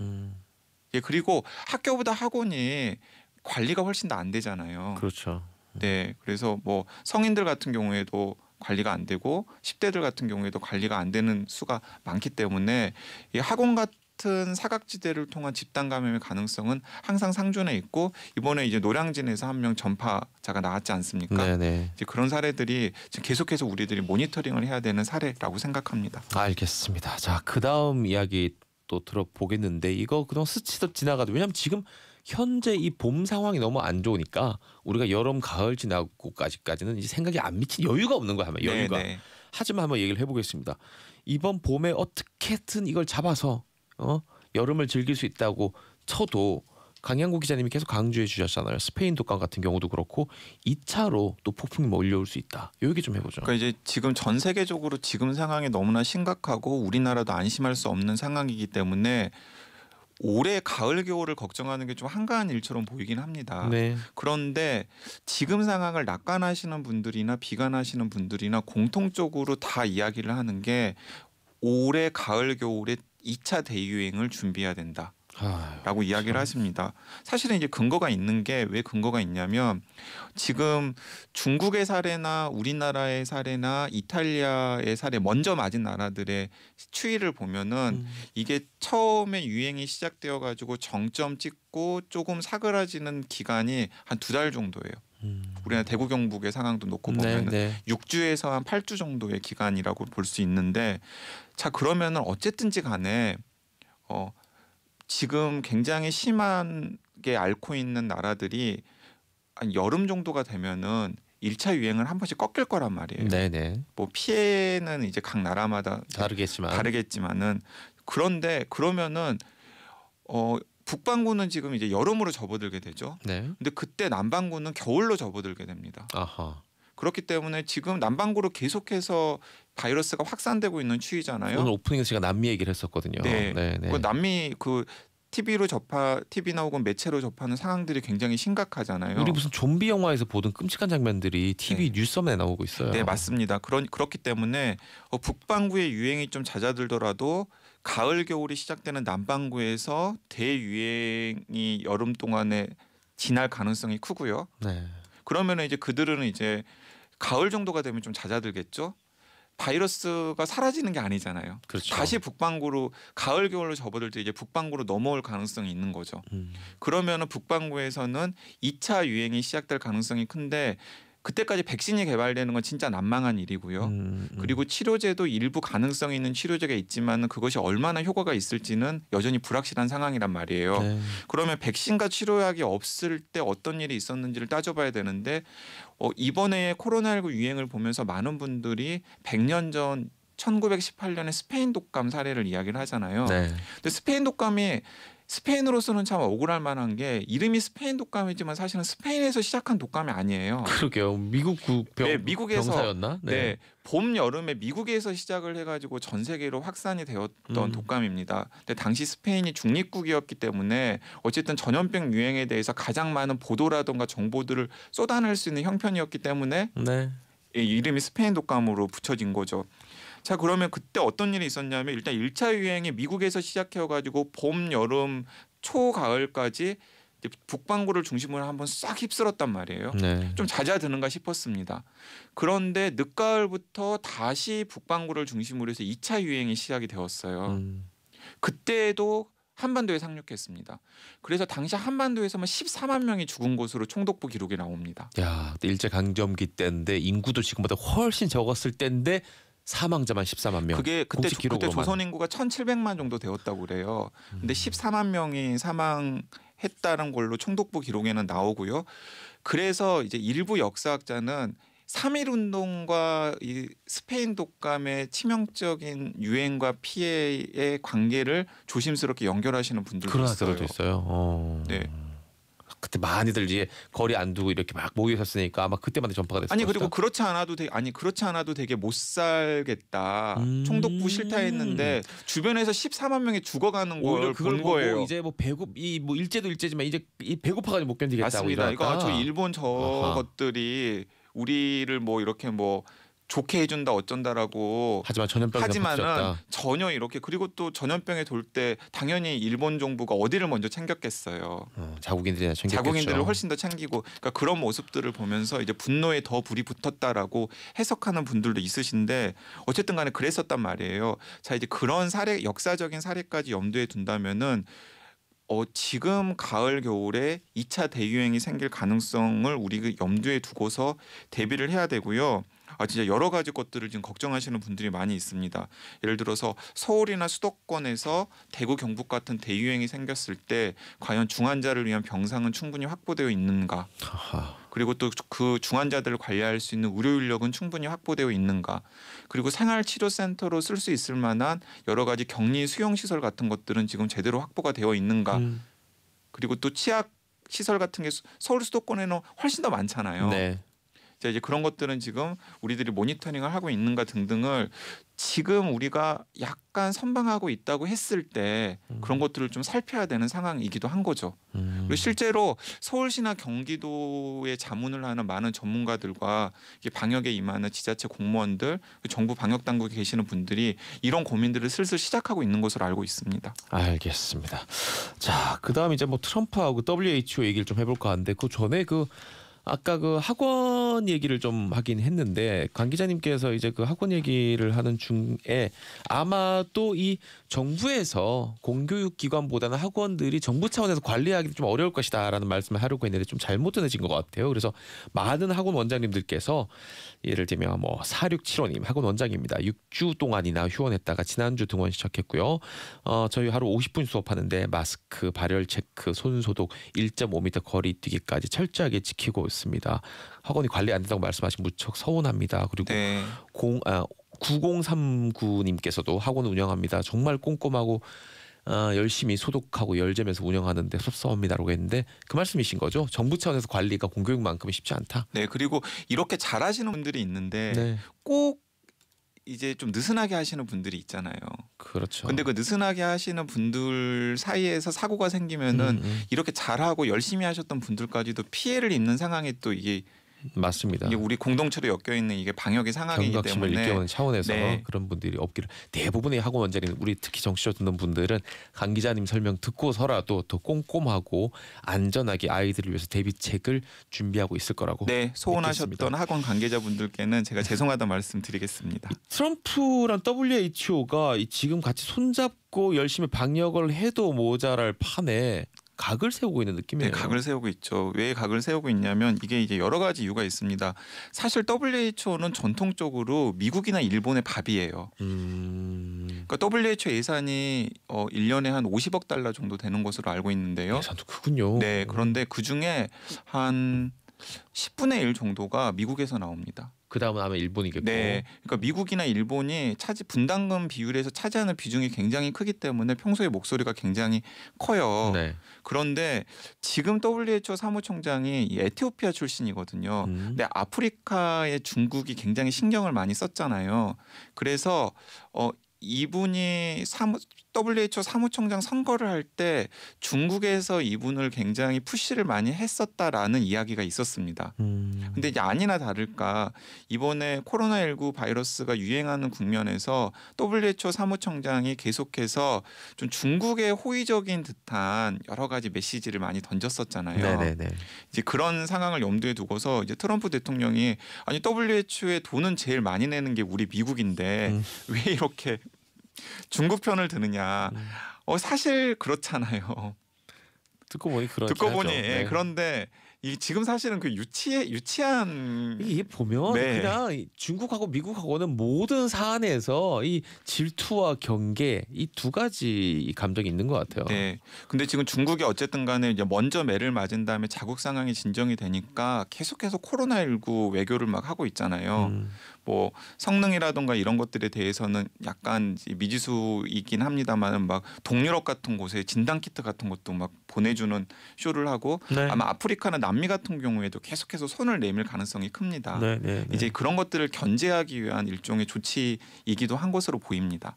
예, 그리고 학교보다 학원이 관리가 훨씬 더 안 되잖아요. 그렇죠. 네, 그래서 뭐 성인들 같은 경우에도 관리가 안 되고 10대들 같은 경우에도 관리가 안 되는 수가 많기 때문에 이 학원 같은 사각지대를 통한 집단 감염의 가능성은 항상 상존해 있고 이번에 이제 노량진에서 한 명 전파자가 나왔지 않습니까? 네네. 이제 그런 사례들이 지금 계속해서 우리들이 모니터링을 해야 되는 사례라고 생각합니다. 알겠습니다. 자, 그다음 이야기 또 들어보겠는데 이거 그동안 스치듯 지나가도 왜냐하면 지금 현재 이 봄 상황이 너무 안 좋으니까 우리가 여름 가을 지나고까지는 이제 생각이 안 미친 여유가 없는 거야. 여유가. 네네. 하지만 한번 얘기를 해보겠습니다. 이번 봄에 어떻게든 이걸 잡아서 여름을 즐길 수 있다고 쳐도 강양구 기자님이 계속 강조해 주셨잖아요. 스페인 독감 같은 경우도 그렇고 2차로 또 폭풍이 몰려올 수 있다. 요 얘기 좀 해보죠. 그러니까 이제 지금 전 세계적으로 지금 상황이 너무나 심각하고 우리나라도 안심할 수 없는 상황이기 때문에 올해 가을 겨울을 걱정하는 게 좀 한가한 일처럼 보이긴 합니다. 네. 그런데 지금 상황을 낙관하시는 분들이나 비관하시는 분들이나 공통적으로 다 이야기를 하는 게 올해 가을 겨울에 2차 대유행을 준비해야 된다. 라고 이야기를 하십니다. 사실은 이제 근거가 있는 게 왜 근거가 있냐면 지금 중국의 사례나 우리나라의 사례나 이탈리아의 사례 먼저 맞은 나라들의 추이를 보면은 이게 처음에 유행이 시작되어 가지고 정점 찍고 조금 사그라지는 기간이 한 2달 정도예요. 우리나라 대구 경북의 상황도 놓고 보면은 네. 6주에서 한 8주 정도의 기간이라고 볼 수 있는데 자 그러면은 어쨌든지 간에 지금 굉장히 심하게 앓고 있는 나라들이 한 여름 정도가 되면은 1차 유행을 한 번씩 꺾일 거란 말이에요. 네네. 뭐 피해는 이제 각 나라마다 다르겠지만은 그런데 그러면은 북반구는 지금 이제 여름으로 접어들게 되죠. 네. 근데 그때 남반구는 겨울로 접어들게 됩니다. 아하. 그렇기 때문에 지금 남반구로 계속해서 바이러스가 확산되고 있는 추이잖아요. 오늘 오프닝에서 제가 남미 얘기를 했었거든요. 네. 네. 그 남미 그 TV나 혹은 매체로 접하는 상황들이 굉장히 심각하잖아요. 우리 무슨 좀비 영화에서 보던 끔찍한 장면들이 TV 뉴스에 나오고 있어요. 네, 맞습니다. 그렇기 때문에 북반구의 유행이 좀 잦아들더라도 가을 겨울이 시작되는 남반구에서 대유행이 여름 동안에 지날 가능성이 크고요. 네. 그러면 이제 그들은 이제 가을 정도가 되면 좀 잦아들겠죠. 바이러스가 사라지는 게 아니잖아요. 그렇죠. 다시 북반구로 가을 겨울로 접어들 때 이제 북반구로 넘어올 가능성이 있는 거죠. 그러면은 북반구에서는 2차 유행이 시작될 가능성이 큰데 그때까지 백신이 개발되는 건 진짜 난망한 일이고요. 그리고 치료제도 일부 가능성이 있는 치료제가 있지만 그것이 얼마나 효과가 있을지는 여전히 불확실한 상황이란 말이에요. 네. 그러면 백신과 치료약이 없을 때 어떤 일이 있었는지를 따져봐야 되는데 이번에 코로나19 유행을 보면서 많은 분들이 100년 전 1918년에 스페인 독감 사례를 이야기를 하잖아요. 네. 근데 스페인 독감이 스페인으로서는 참 억울할 만한 게 이름이 스페인 독감이지만 사실은 스페인에서 시작한 독감이 아니에요. 그러게요. 미국 네, 미국에서 병사였나? 네. 봄 여름에 미국에서 시작을 해가지고 전 세계로 확산이 되었던 독감입니다. 근데 당시 스페인이 중립국이었기 때문에 어쨌든 전염병 유행에 대해서 가장 많은 보도라든가 정보들을 쏟아낼 수 있는 형편이었기 때문에 네. 이 이름이 스페인 독감으로 붙여진 거죠. 자, 그러면 그때 어떤 일이 있었냐면 일단 1차 유행이 미국에서 시작해가지고 봄, 여름, 초, 가을까지 이제 북반구를 중심으로 한번 싹 휩쓸었단 말이에요. 네. 좀 잦아드는가 싶었습니다. 그런데 늦가을부터 다시 북반구를 중심으로 해서 2차 유행이 시작이 되었어요. 그때도 한반도에 상륙했습니다. 그래서 당시 한반도에서만 14만 명이 죽은 것으로 총독부 기록이 나옵니다. 야, 일제 강점기 때인데 인구도 지금보다 훨씬 적었을 때인데 사망자만 14만 명. 그게 그때 공식 기록으로만. 조선 인구가 1,700만 정도 되었다고 그래요. 근데 14만 명이 사망했다는 걸로 총독부 기록에는 나오고요. 그래서 이제 일부 역사학자는 3.1 운동과 이 스페인 독감의 치명적인 유행과 피해의 관계를 조심스럽게 연결하시는 분들도 그런 있어요. 학자들도 있어요. 네. 그때 많이들 이제 거리 안 두고 이렇게 막 모여 있었으니까 아마 그때만 전파가 됐을 아니 것이다. 그리고 그렇지 않아도 되게 못 살겠다. 총독부 싫다했는데 주변에서 14만 명이 죽어가는 오히려 걸 그걸 본 보고 거예요. 이제 뭐 뭐 일제도 일제지만 이제 이 배고파가지고 못 견디겠다고 맞습니다. 이러니까. 이거 저 일본 아하. 저것들이 우리를 뭐 이렇게 뭐 좋게 해준다 어쩐다라고 하지만 전염병이 하지만은 전혀 이렇게 그리고 또 전염병에 돌 때 당연히 일본 정부가 어디를 먼저 챙겼겠어요. 자국인들이나 챙겼겠죠. 자국인들을 훨씬 더 챙기고 그러니까 그런 모습들을 보면서 이제 분노에 더 불이 붙었다라고 해석하는 분들도 있으신데 어쨌든 간에 그랬었단 말이에요. 자 이제 그런 사례 역사적인 사례까지 염두에 둔다면은 지금 가을 겨울에 2차 대유행이 생길 가능성을 우리 염두에 두고서 대비를 해야 되고요. 진짜 여러 가지 것들을 지금 걱정하시는 분들이 많이 있습니다. 예를 들어서 서울이나 수도권에서 대구 경북 같은 대유행이 생겼을 때 과연 중환자를 위한 병상은 충분히 확보되어 있는가? 아하. 그리고 또 그 중환자들을 관리할 수 있는 의료 인력은 충분히 확보되어 있는가? 그리고 생활치료센터로 쓸 수 있을 만한 여러 가지 격리 수용 시설 같은 것들은 지금 제대로 확보가 되어 있는가? 그리고 또 치약 시설 같은 게 서울 수도권에는 훨씬 더 많잖아요. 네. 자, 이제 그런 것들은 지금 우리들이 모니터링을 하고 있는가 등등을 지금 우리가 약간 선방하고 있다고 했을 때 그런 것들을 좀 살펴야 되는 상황이기도 한 거죠. 그리고 실제로 서울시나 경기도에 자문을 하는 많은 전문가들과 방역에 임하는 지자체 공무원들, 정부 방역 당국에 계시는 분들이 이런 고민들을 슬슬 시작하고 있는 것으로 알고 있습니다. 알겠습니다. 자, 그다음 이제 뭐 트럼프하고 WHO 얘기를 좀 해볼까 하는데 그 전에 아까 그 학원 얘기를 좀 하긴 했는데 관 기자님께서 이제 그 학원 얘기를 하는 중에 아마도 이 정부에서 공교육 기관보다는 학원들이 정부 차원에서 관리하기 좀 어려울 것이다라는 말씀을 하려고 했는데 좀 잘못 전해진 것 같아요. 그래서 많은 학원 원장님들께서 예를 들면 뭐 4675님 학원 원장입니다. 6주 동안이나 휴원했다가 지난주 등원 시작했고요. 저희 하루 50분 수업하는데 마스크, 발열 체크, 손 소독 1.5m 거리 뛰기까지 철저하게 지키고 있습니다. 학원이 관리 안 된다고 말씀하시면 무척 서운합니다. 그리고 네. 9039님께서도 학원 운영합니다. 정말 꼼꼼하고 열심히 소독하고 열재면서 운영하는데 섭섭합니다라고 했는데 그 말씀이신 거죠? 정부 차원에서 관리가 공교육만큼은 쉽지 않다. 네, 그리고 이렇게 잘하시는 분들이 있는데 네, 꼭 이제 좀 느슨하게 하시는 분들이 있잖아요. 그렇죠. 근데 그 느슨하게 하시는 분들 사이에서 사고가 생기면은 이렇게 잘하고 열심히 하셨던 분들까지도 피해를 입는 상황이 또 이게 맞습니다. 우리 공동체로 엮여 있는 이게 방역의 상황이기 경각심을 때문에 일깨우는 차원에서 네. 그런 분들이 없기를 대부분의 학원 원장님 우리 특히 정치적 듣는 분들은 강 기자님 설명 듣고서라도 더 꼼꼼하고 안전하게 아이들을 위해서 대비책을 준비하고 있을 거라고 네, 소원하셨던 믿겠습니다. 학원 관계자분들께는 제가 죄송하다는 말씀드리겠습니다. 트럼프랑 WHO가 지금 같이 손잡고 열심히 방역을 해도 모자랄 판에 각을 세우고 있는 느낌이에요. 네, 각을 세우고 있죠. 왜 각을 세우고 있냐면 이게 이제 여러 가지 이유가 있습니다. 사실 WHO는 전통적으로 미국이나 일본의 밥이에요. 그러니까 WHO 예산이 1년에 한 50억 달러 정도 되는 것으로 알고 있는데요. 예산도 크군요. 네, 그런데 그 중에 한 10분의 1 정도가 미국에서 나옵니다. 그 다음은 아마 일본이겠고. 네, 그러니까 미국이나 일본이 분담금 비율에서 차지하는 비중이 굉장히 크기 때문에 평소에 목소리가 굉장히 커요. 네. 그런데 지금 WHO 사무총장이 이 에티오피아 출신이거든요. 근데 아프리카에 중국이 굉장히 신경을 많이 썼잖아요. 그래서 이분이 WHO 사무총장 선거를 할 때 중국에서 이분을 굉장히 푸시를 많이 했었다라는 이야기가 있었습니다. 근데 이제 아니나 다를까 이번에 코로나19 바이러스가 유행하는 국면에서 WHO 사무총장이 계속해서 좀 중국에 호의적인 듯한 여러 가지 메시지를 많이 던졌었잖아요. 네네네. 이제 그런 상황을 염두에 두고서 이제 트럼프 대통령이 아니 WHO에 돈은 제일 많이 내는 게 우리 미국인데 왜 이렇게 중국 편을 드느냐. 사실 그렇잖아요. 듣고 보니 그렇죠. 듣고 보니 네. 그런데 이 지금 사실은 그 유치한 이게 보면 네. 그냥 중국하고 미국하고는 모든 사안에서 이 질투와 경계 이 두 가지 감정이 있는 것 같아요. 네. 근데 지금 중국이 어쨌든 간에 이제 먼저 매를 맞은 다음에 자국 상황이 진정이 되니까 계속해서 코로나19 외교를 막 하고 있잖아요. 뭐 성능이라든가 이런 것들에 대해서는 약간 미지수이긴 합니다만은 막 동유럽 같은 곳에 진단 키트 같은 것도 막 보내주는 쇼를 하고 네. 아마 아프리카나 남미 같은 경우에도 계속해서 손을 내밀 가능성이 큽니다. 네. 이제 그런 것들을 견제하기 위한 일종의 조치이기도 한 것으로 보입니다.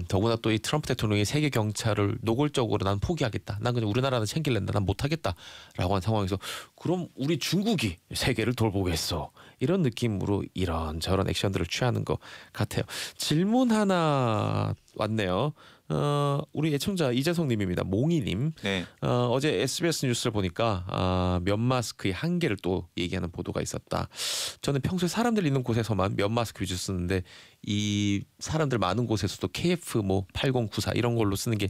더구나 또 이 트럼프 대통령이 세계 경찰을 노골적으로 난 포기하겠다. 난 그냥 우리나라는 챙길랜다. 난 못하겠다라고 한 상황에서 그럼 우리 중국이 세계를 돌보겠어. 이런 느낌으로 이런저런 액션들을 취하는 것 같아요. 질문 하나 왔네요. 우리 애청자 이재성님입니다. 몽이님. 네. 어제 SBS 뉴스를 보니까 면 마스크의 한계를 또 얘기하는 보도가 있었다. 저는 평소에 사람들 있는 곳에서만 면 마스크 위주 쓰는데 이 사람들 많은 곳에서도 KF 뭐 8094 이런 걸로 쓰는 게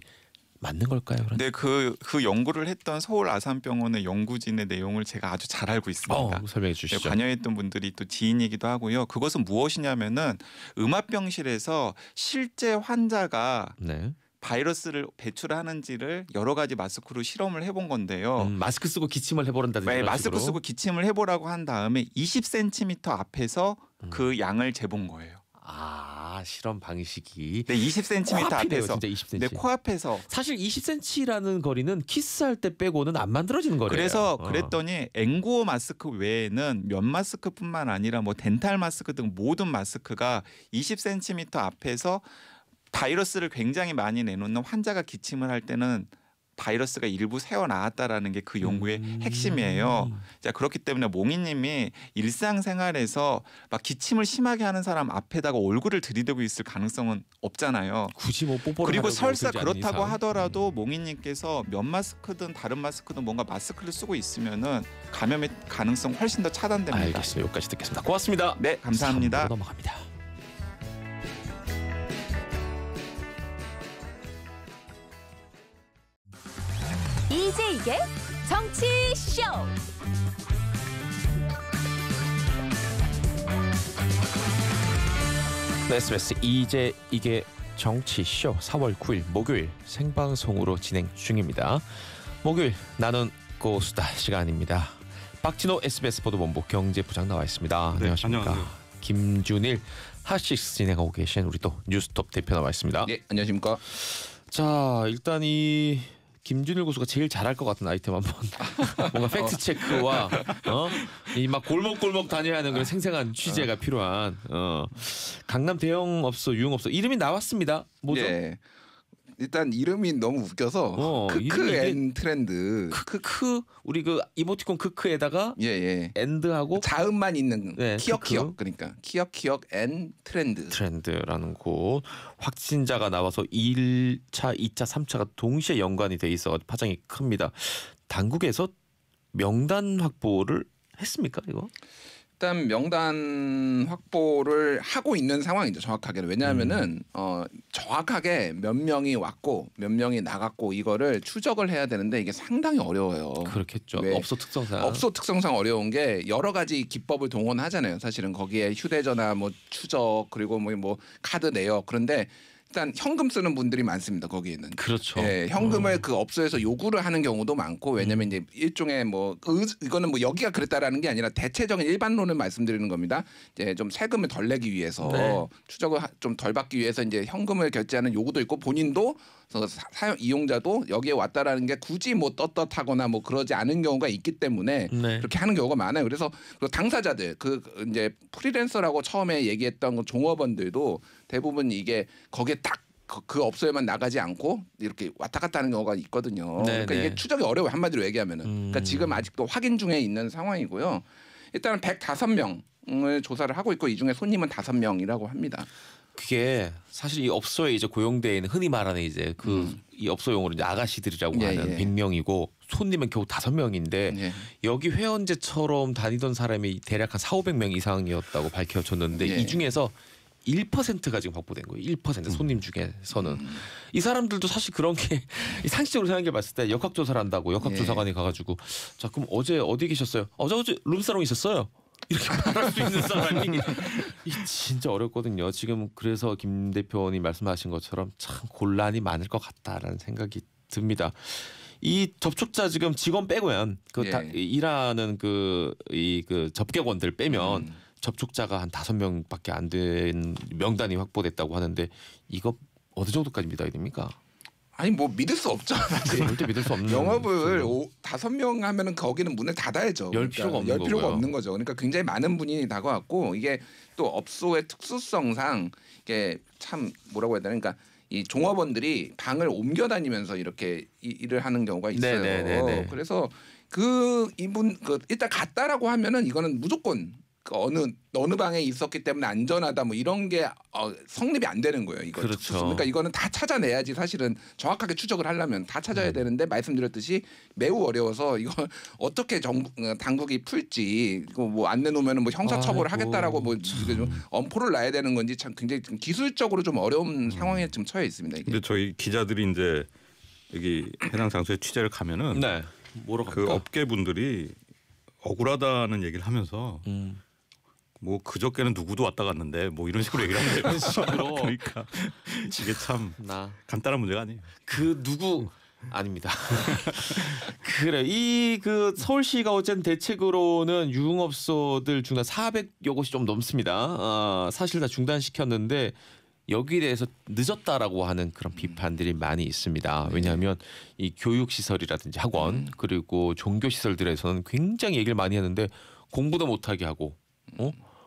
맞는 걸까요? 네, 그 연구를 했던 서울 아산병원의 연구진의 내용을 제가 아주 잘 알고 있습니다. 설명해 주시죠. 네, 관여했던 분들이 또 지인이기도 하고요. 그것은 무엇이냐면은 음압병실에서 실제 환자가 네. 바이러스를 배출하는지를 여러 가지 마스크로 실험을 해본 건데요. 마스크 쓰고 기침을 해보란다든지. 네, 마스크 쓰고 기침을 해보라고 한 다음에 20cm 앞에서 그 양을 재본 거예요. 실험 방식이. 네, 20cm 앞에서. 진짜 20cm. 네, 코앞에서. 사실 20cm라는 거리는 키스할 때 빼고는 안 만들어지는 거래요. 그래서 그랬더니 N95 마스크 외에는 면 마스크뿐만 아니라 뭐 덴탈 마스크 등 모든 마스크가 20cm 앞에서 바이러스를 굉장히 많이 내놓는 환자가 기침을 할 때는 바이러스가 일부 새어나왔다라는 게 그 연구의 핵심이에요. 자, 그렇기 때문에 몽이님이 일상생활에서 막 기침을 심하게 하는 사람 앞에다가 얼굴을 들이대고 있을 가능성은 없잖아요. 굳이 뭐 뽀뽀를 그리고 하려고 설사 들지 않는 그렇다고 이상. 하더라도 몽이님께서 면 마스크든 다른 마스크든 뭔가 마스크를 쓰고 있으면은 감염의 가능성 훨씬 더 차단됩니다. 알겠습니다. 여기까지 듣겠습니다. 고맙습니다. 네, 감사합니다. 3부로 넘어갑니다. 이게 정치쇼. 네, SBS 이게 정치쇼 4월 9일 목요일 생방송으로 진행 중입니다. 목요일 나눈 고수다 시간입니다. 박진호 SBS 보도본부 경제부장 나와 있습니다. 네, 안녕하십니까. 안녕하세요. 김준일 핫식스 진행하고 계신 우리 또 뉴스톱 대표 나와 있습니다. 예, 안녕하십니까. 자, 일단 이 김준일 고수가 제일 잘할 것 같은 아이템 한번 뭔가 팩트 체크와 이 막 골목골목 다녀야 하는 그런 생생한 취재가 필요한 강남 대형업소 유흥업소 이름이 나왔습니다. 뭐죠? 예. 일단 이름이 너무 웃겨서 이름이 크크앤 트렌드. 크크 우리 그 이모티콘 크크에다가 예. 엔드하고 자음만 있는 네, 키역 그러니까 키역 앤 트렌드. 트렌드라는 곳 확진자가 나와서 1차, 2차, 3차가 동시에 연관이 돼 있어 파장이 큽니다. 당국에서 명단 확보를 했습니까 이거? 일단 명단 확보를 하고 있는 상황이죠. 정확하게는. 왜냐하면은 정확하게 몇 명이 왔고 몇 명이 나갔고 이거를 추적을 해야 되는데 이게 상당히 어려워요. 그렇겠죠. 왜? 업소 특성상. 업소 특성상 어려운 게 여러 가지 기법을 동원하잖아요. 사실은 거기에 휴대전화 뭐 추적 그리고 뭐 카드 내역 그런데 일단 현금 쓰는 분들이 많습니다. 거기에는. 그렇죠. 예, 현금을 그 업소에서 요구를 하는 경우도 많고 왜냐면 이제 일종의 뭐 이거는 뭐 여기가 그랬다라는 게 아니라 대체적인 일반론을 말씀드리는 겁니다. 이제 좀 세금을 덜 내기 위해서 네. 추적을 좀 덜 받기 위해서 이제 현금을 결제하는 요구도 있고 본인도 사용 이용자도 여기에 왔다라는 게 굳이 뭐 떳떳하거나 뭐 그러지 않은 경우가 있기 때문에 네. 그렇게 하는 경우가 많아요. 그래서 그 당사자들 그 이제 프리랜서라고 처음에 얘기했던 그 종업원들도 대부분 이게 거기에 딱 그 업소에만 나가지 않고 이렇게 왔다 갔다 하는 경우가 있거든요. 네, 그러니까 네. 이게 추적이 어려워요. 한마디로 얘기하면은. 그러니까 지금 아직도 확인 중에 있는 상황이고요. 일단은 105명을 조사를 하고 있고 이 중에 손님은 5명이라고 합니다. 그게 사실 이 업소에 이제 고용돼 있는 흔히 말하는 이제 이 업소용으로 이제 아가씨들이라고 예, 하는 예. 100명이고 손님은 겨우 5명인데 예. 여기 회원제처럼 다니던 사람이 대략 한 4,500명 이상이었다고 밝혀졌는데 예. 이 중에서 1%가 지금 확보된 거예요. 1% 손님 중에서는 이 사람들도 사실 그런 게 상식적으로 생각해 봤을 때 역학조사를 한다고 역학조사관이 가가지고 자 그럼 어제 어디 계셨어요? 어제 룸사롱 있었어요. 이렇게 말할 수 있는 사람이 이 진짜 어렵거든요. 지금 그래서 김 대표님 말씀하신 것처럼 참 곤란이 많을 것 같다라는 생각이 듭니다. 이 접촉자 지금 직원 빼고면 그 예. 일하는 그 접객원들 빼면 접촉자가 한 5명밖에 안 된 명단이 확보됐다고 하는데 이거 어느 정도까지 믿어야 됩니까? 아니 뭐 믿을 수 없죠. 사실. 절대 믿을 수 없는 영업을 5명 하면은 거기는 문을 닫아야죠. 열 필요가 없는 열 필요가 거고요. 없는 거죠. 그러니까 굉장히 많은 분이 다가왔고 이게 또 업소의 특수성상 이게 참 뭐라고 해야 되나 그러니까 이 종업원들이 방을 옮겨 다니면서 이렇게 일을 하는 경우가 있어요. 네네네네. 그래서 이분 일단 갔다라고 하면은 이거는 무조건 그 어느 방에 있었기 때문에 안전하다 뭐 이런 게 성립이 안 되는 거예요. 이거 그렇죠. 그러니까 이거는 다 찾아내야지 사실은 정확하게 추적을 하려면 다 찾아야 되는데 말씀드렸듯이 매우 어려워서 이거 어떻게 당국이 풀지 이거 뭐 안 내놓으면 뭐 형사처벌을 아이고, 하겠다라고 뭐 이게 좀 엄포를 놔야 되는 건지 참 굉장히 좀 기술적으로 좀 어려운 상황에 좀 처해 있습니다. 이게. 근데 저희 기자들이 이제 여기 해당 장소에 취재를 가면은 네. 뭐로 그 갈까? 업계 분들이 억울하다는 얘기를 하면서 뭐 그저께는 누구도 왔다 갔는데 뭐 이런 식으로 얘기를 한대요. 이런 식으로. 그러니까 이게 참 나 간단한 문제가 아니에요. 그 누구 아닙니다. 그래 이 그 서울시가 어쨌든 대책으로는 유흥업소들 중에 400여 곳이 좀 넘습니다. 사실 다 중단시켰는데 여기에 대해서 늦었다라고 하는 그런 비판들이 많이 있습니다. 왜냐하면 이 교육시설이라든지 학원 그리고 종교시설들에서는 굉장히 얘기를 많이 하는데 공부도 못하게 하고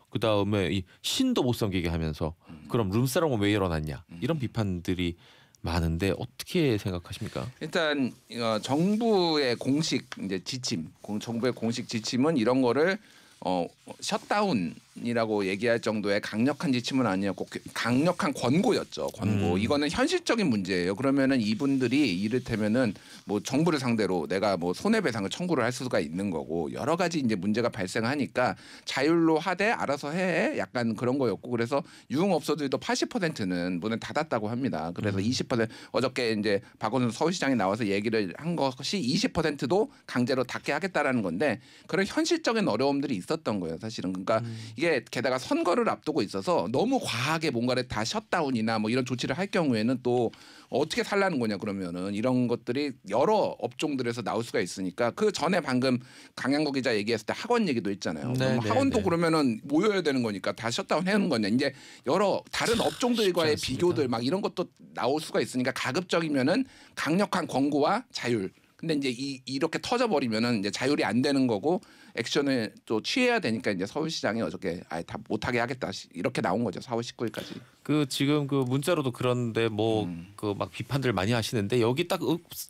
그 다음에 이 신도 못 섬기게 하면서 그럼 룸사롱은 왜 열어놨냐 이런 비판들이 많은데 어떻게 생각하십니까? 일단 정부의 공식 이제 정부의 공식 지침은 이런 거를 셧다운이라고 얘기할 정도의 강력한 지침은 아니었고 강력한 권고였죠. 권고. 이거는 현실적인 문제예요. 그러면은 이분들이 이를테면은 뭐 정부를 상대로 내가 뭐 손해배상을 청구를 할 수가 있는 거고 여러 가지 이제 문제가 발생하니까 자율로 하되 알아서 해 약간 그런 거였고 그래서 유흥업소들도 80%는 문을 닫았다고 합니다. 그래서 20% 어저께 이제 박원순 서울시장이 나와서 얘기를 한 것이 20%도 강제로 닫게 하겠다라는 건데 그런 현실적인 어려움들이 있었던 거예요, 사실은. 그러니까 이게 게다가 선거를 앞두고 있어서 너무 과하게 뭔가를 다 셧다운이나 뭐 이런 조치를 할 경우에는 또 어떻게 살라는 거냐 그러면은 이런 것들이 여러 업종들에서 나올 수가 있으니까 그 전에 방금 강양구 기자 얘기했을 때 학원 얘기도 있잖아요. 네, 그럼 학원도 네. 그러면은 모여야 되는 거니까 다 셧다운 해놓은 거냐. 이제 여러 다른 업종들과의 쉽지 않습니다. 비교들 막 이런 것도 나올 수가 있으니까 가급적이면은 강력한 권고와 자율. 근데 이제 이렇게 터져버리면은 이제 자율이 안 되는 거고 액션을 또 취해야 되니까 이제 서울시장이 어저께 아예 다 못하게 하겠다 이렇게 나온 거죠. 4월 19일까지. 그 지금 그 문자로도 그런데 뭐 그 막 비판들 많이 하시는데 여기 딱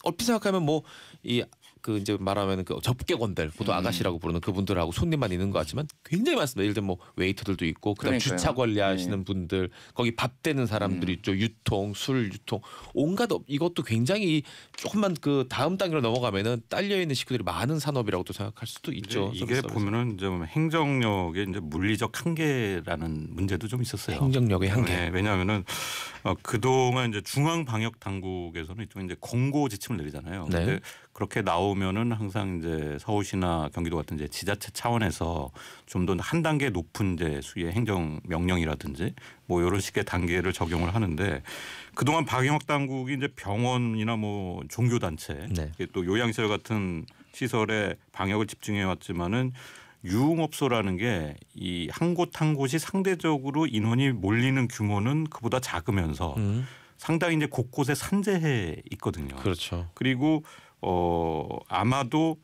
얼핏 생각하면 뭐 이 그 이제 말하면 그 접객원들 보통 아가씨라고 부르는 그분들하고 손님만 있는 것 같지만 굉장히 많습니다. 예를 들면 뭐 웨이터들도 있고 그다음 그러니까요. 주차 관리하시는 분들 거기 밥 대는 사람들이 있죠. 유통, 술 유통 온갖 이것도 굉장히 조금만 그 다음 단계로 넘어가면은 딸려 있는 식구들이 많은 산업이라고도 생각할 수도 있죠. 이게 보면은 좀 행정력의 이제 물리적 한계라는 문제도 좀 있었어요. 행정력의 한계. 네, 왜냐하면은 그동안 이제 중앙 방역 당국에서는 이쪽 이제 권고 지침을 내리잖아요. 네. 근데 그렇게 나오면은 항상 이제 서울시나 경기도 같은 이제 지자체 차원에서 좀 더 한 단계 높은 이제 수의 행정 명령이라든지 뭐 이런 식의 단계를 적용을 하는데 그동안 방역 당국이 이제 병원이나 뭐 종교 단체 네. 또 요양시설 같은 시설에 방역을 집중해 왔지만은 유흥업소라는 게 이 한 곳 한 곳이 상대적으로 인원이 몰리는 규모는 그보다 작으면서 상당히 이제 곳곳에 산재해 있거든요. 그렇죠. 그리고 아마도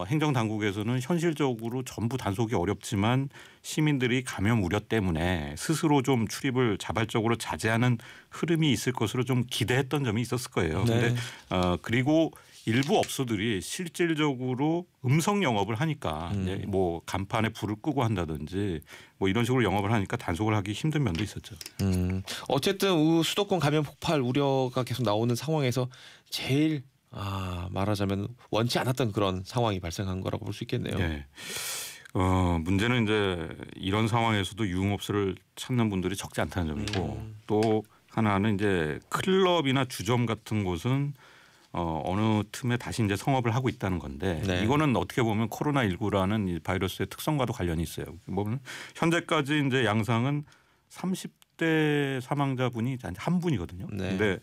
행정 당국에서는 현실적으로 전부 단속이 어렵지만 시민들이 감염 우려 때문에 스스로 좀 출입을 자발적으로 자제하는 흐름이 있을 것으로 좀 기대했던 점이 있었을 거예요. 네. 근데 그리고 일부 업소들이 실질적으로 음성 영업을 하니까 이제 뭐 간판에 불을 끄고 한다든지 뭐 이런 식으로 영업을 하니까 단속을 하기 힘든 면도 있었죠. 어쨌든 수도권 감염 폭발 우려가 계속 나오는 상황에서 제일 말하자면 원치 않았던 그런 상황이 발생한 거라고 볼 수 있겠네요. 네. 문제는 이제 이런 상황에서도 유흥업소를 찾는 분들이 적지 않다는 점이고 또 하나는 이제 클럽이나 주점 같은 곳은 어느 틈에 다시 이제 성업을 하고 있다는 건데 네. 이거는 어떻게 보면 코로나19라는 이 바이러스의 특성과도 관련이 있어요. 보면 현재까지 이제 양상은 30대 사망자분이 한 분이거든요. 네. 근데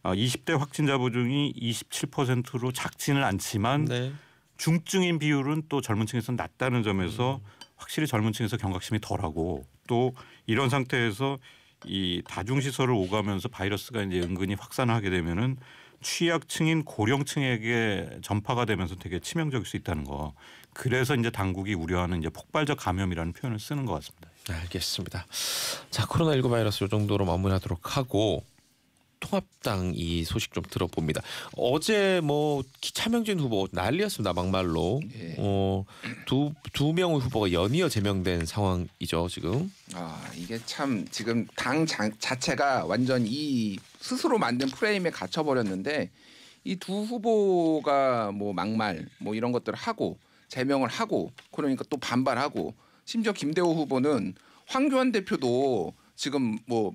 20대 확진자 중이 27%로 작지는 않지만 네. 중증인 비율은 또 젊은 층에서는 낮다는 점에서 확실히 젊은 층에서 경각심이 덜하고 또 이런 상태에서 이 다중시설을 오가면서 바이러스가 이제 은근히 확산을 하게 되면은 취약층인 고령층에게 전파가 되면서 되게 치명적일 수 있다는 거. 그래서 이제 당국이 우려하는 이제 폭발적 감염이라는 표현을 쓰는 것 같습니다. 알겠습니다. 자, 코로나19 바이러스 이 정도로 마무리하도록 하고 통합당 이 소식 좀 들어봅니다. 어제 뭐 차명진 후보 난리였습니다. 막말로. 예. 두 명의 후보가 연이어 제명된 상황이죠 지금. 이게 참 지금 당 자체가 완전 이 스스로 만든 프레임에 갇혀 버렸는데 이 두 후보가 뭐 막말 뭐 이런 것들을 하고 제명을 하고 그러니까 또 반발하고 심지어 김대호 후보는 황교안 대표도 지금 뭐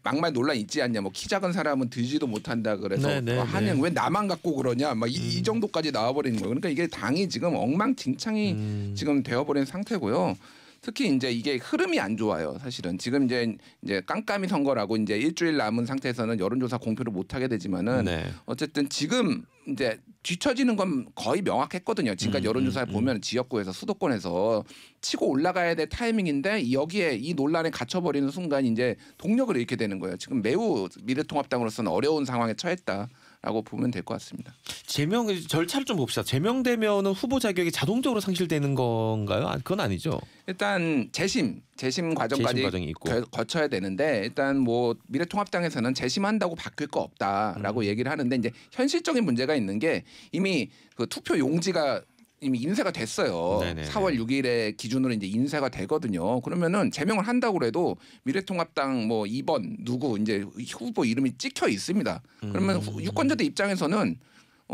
막말 논란 있지 않냐 뭐 키 작은 사람은 들지도 못한다 그래서 한행 왜 나만 갖고 그러냐 막 이 정도까지 나와버리는 거예요. 그러니까 이게 당이 지금 엉망진창이 지금 되어버린 상태고요. 특히 이제 이게 흐름이 안 좋아요. 사실은 지금 이제 깜깜이 선거라고 이제 일주일 남은 상태에서는 여론조사 공표를 못 하게 되지만은 어쨌든 지금 이제 뒤처지는 건 거의 명확했거든요. 지금까지 여론조사를 보면 지역구에서 수도권에서 치고 올라가야 될 타이밍인데 여기에 이 논란에 갇혀버리는 순간 이제 동력을 잃게 되는 거예요. 지금 매우 미래통합당으로서는 어려운 상황에 처했다라고 보면 될 것 같습니다. 제명 절차를 좀 봅시다. 제명되면은 후보 자격이 자동적으로 상실되는 건가요? 그건 아니죠. 일단 재심 과정까지 과정이 있고. 거쳐야 되는데 일단 뭐 미래통합당에서는 재심한다고 바뀔 거 없다라고 얘기를 하는데 이제 현실적인 문제가 있는 게 이미 그 투표 용지가 이미 인쇄가 됐어요. 네네네. 4월 6일에 기준으로 이제 인쇄가 되거든요. 그러면은 제명을 한다고 해도 미래통합당 뭐 2번 누구 이제 후보 이름이 찍혀 있습니다. 그러면 유권자들 입장에서는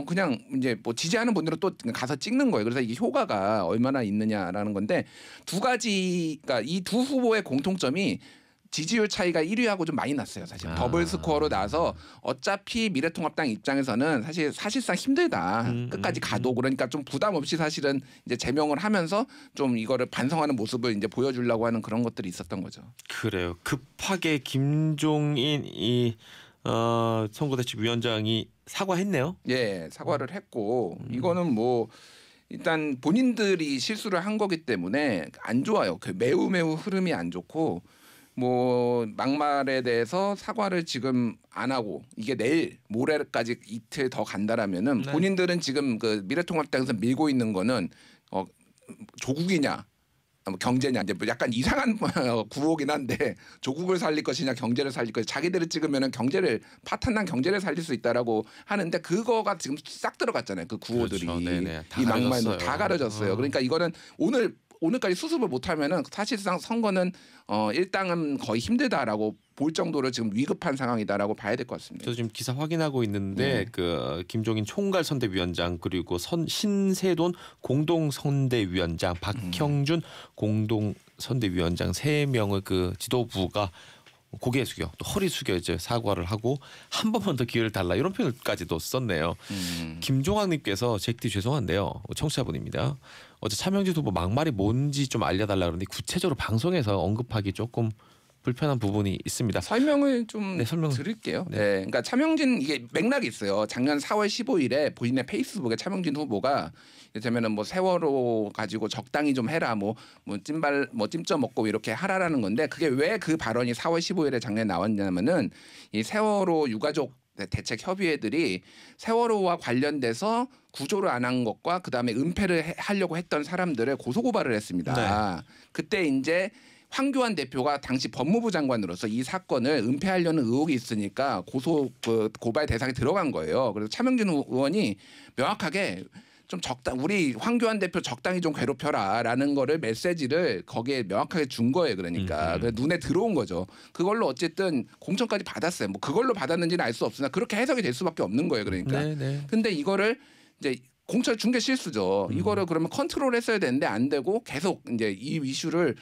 그냥 이제 뭐 지지하는 분들은 또 가서 찍는 거예요. 그래서 이게 효과가 얼마나 있느냐라는 건데 두 가지, 그러니까 이 두 후보의 공통점이 지지율 차이가 1위하고 좀 많이 났어요. 사실 더블 스코어로 나서 어차피 미래통합당 입장에서는 사실상 힘들다. 끝까지 가도 그러니까 좀 부담 없이 사실은 이제 제명을 하면서 좀 이거를 반성하는 모습을 이제 보여주려고 하는 그런 것들이 있었던 거죠. 그래요. 급하게 김종인 이 선거대책위원장이 사과했네요. 예, 사과를 했고 이거는 뭐 일단 본인들이 실수를 한 거기 때문에 안 좋아요. 매우 흐름이 안 좋고 뭐 막말에 대해서 사과를 지금 안 하고 이게 내일 모레까지 이틀 더 간다라면은 본인들은 지금 그 미래통합당에서 밀고 있는 거는 조국이냐 경제냐 이제 약간 이상한 구호긴 한데 조국을 살릴 것이냐 경제를 살릴 것이냐 자기들을 찍으면은 경제를 파탄난 경제를 살릴 수 있다라고 하는데 그거가 지금 싹 들어갔잖아요. 그 구호들이 그렇죠. 이 막말로 다 가려졌어요. 그러니까 이거는 오늘까지 수습을 못하면은 사실상 선거는 일당은 거의 힘들다라고 볼 정도로 지금 위급한 상황이다라고 봐야 될 것 같습니다. 저 지금 기사 확인하고 있는데 그 김종인 총괄 선대위원장 그리고 신세돈 공동 선대위원장 박형준 공동 선대위원장 3명의 그 지도부가 고개 숙여 또 허리 숙여 이제 사과를 하고 한 번만 더 기회를 달라 이런 표현까지도 썼네요. 김종학님께서 잭디 죄송한데요. 청취자분입니다. 어제 차명진 후보 막말이 뭔지 좀 알려달라 그러는데 구체적으로 방송에서 언급하기 조금 불편한 부분이 있습니다. 설명을 좀 네, 설명을. 드릴게요. 네. 네. 그러니까 차명진 이게 맥락이 있어요. 작년 4월 15일에 본인의 페이스북에 차명진 후보가 이를테면은 뭐 세월호 가지고 적당히 좀 해라 뭐 찜쪄 먹고 이렇게 하라라는 건데 그게 왜 그 발언이 4월 15일에 작년에 나왔냐면은 이 세월호 유가족 대책 협의회들이 세월호와 관련돼서 구조를 안 한 것과 그다음에 은폐를 하려고 했던 사람들을 고소고발을 했습니다. 그때 이제 황교안 대표가 당시 법무부 장관으로서 이 사건을 은폐하려는 의혹이 있으니까 고발 대상에 들어간 거예요. 그래서 차명진 의원이 명확하게 좀 우리 황교안 대표 적당히 좀 괴롭혀라라는 거를 메시지를 거기에 명확하게 준 거예요. 그러니까 눈에 들어온 거죠. 그걸로 어쨌든 공천까지 받았어요. 뭐 그걸로 받았는지는 알 수 없으나 그렇게 해석이 될 수밖에 없는 거예요. 그러니까. 근데 이거를 이제 공천 준 게 실수죠. 이거를 그러면 컨트롤했어야 되는데 안 되고 계속 이제 이 이슈를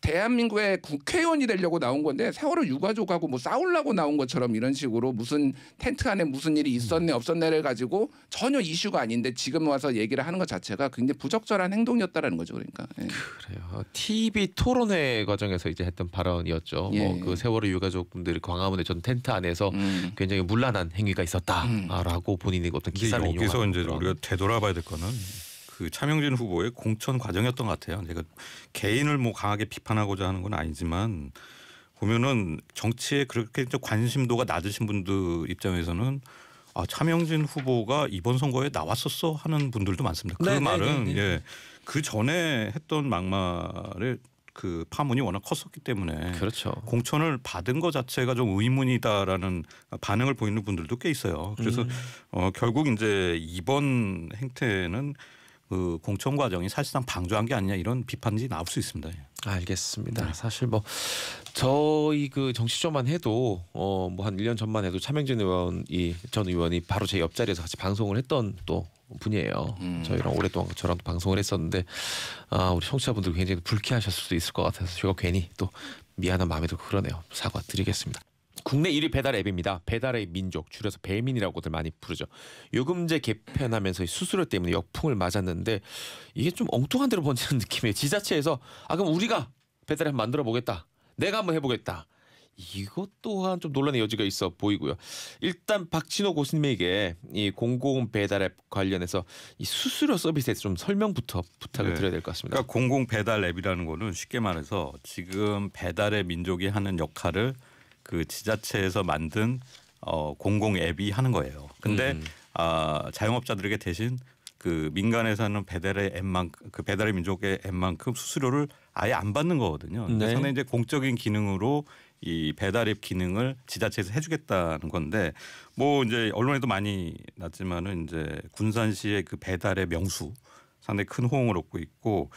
대한민국의 국회의원이 되려고 나온 건데 세월호 유가족하고 뭐 싸우려고 나온 것처럼 이런 식으로 무슨 텐트 안에 무슨 일이 있었네 없었네를 가지고 전혀 이슈가 아닌데 지금 와서 얘기를 하는 것 자체가 굉장히 부적절한 행동이었다라는 거죠. 그러니까. 예. 그래요. TV 토론회 과정에서 이제 했던 발언이었죠. 예. 뭐 그 세월호 유가족분들이 광화문의 전 텐트 안에서 굉장히 문란한 행위가 있었다라고 본인이 어떤 기사를 여기서 이제 그런. 우리가 되돌아봐야 될 거는 그 차명진 후보의 공천 과정이었던 것 같아요. 제가 개인을 뭐 강하게 비판하고자 하는 건 아니지만 보면은 정치에 그렇게 관심도가 낮으신 분들 입장에서는 차명진 후보가 이번 선거에 나왔었어 하는 분들도 많습니다. 그 말은 예, 그 전에 했던 막말의 그 파문이 워낙 컸었기 때문에 그렇죠. 공천을 받은 것 자체가 좀 의문이다라는 반응을 보이는 분들도 꽤 있어요. 그래서 결국 이제 이번 행태는 그 공천 과정이 사실상 방조한 게 아니냐 이런 비판이 나올 수 있습니다. 알겠습니다. 사실 뭐 저희 그 정치쇼만 해도 뭐 한 1년 전만 해도 차명진 전 의원이 바로 제 옆자리에서 같이 방송을 했던 또 분이에요. 저희랑 오랫동안 저랑 방송을 했었는데 우리 청취자분들 굉장히 불쾌하셨을 수도 있을 것 같아서 제가 괜히 또 미안한 마음이 들고 그러네요. 사과드리겠습니다. 국내 1위 배달 앱입니다. 배달의 민족 줄여서 배민이라고들 많이 부르죠. 요금제 개편하면서 수수료 때문에 역풍을 맞았는데 이게 좀 엉뚱한 데로 번지는 느낌이에요. 지자체에서 그럼 우리가 배달 앱 만들어 보겠다. 내가 한번 해보겠다. 이것 또한 좀 논란의 여지가 있어 보이고요. 일단 박진호 교수님에게 이 공공 배달 앱 관련해서 이 수수료 서비스에 좀 설명부터 부탁을 드려야 될 것 같습니다. 그러니까 공공 배달 앱이라는 거는 쉽게 말해서 지금 배달의 민족이 하는 역할을 그 지자체에서 만든 공공 앱이 하는 거예요. 근데 자영업자들에게 대신 그 민간에서 하는 배달의 앱만큼 그 배달의 민족의 앱만큼 수수료를 아예 안 받는 거거든요. 네. 상당히 이제 공적인 기능으로 이 배달 앱 기능을 지자체에서 해주겠다는 건데 뭐 이제 언론에도 많이 났지만은 이제 군산시의 그 배달 앱 명수 상당히 큰 호응을 얻고 있고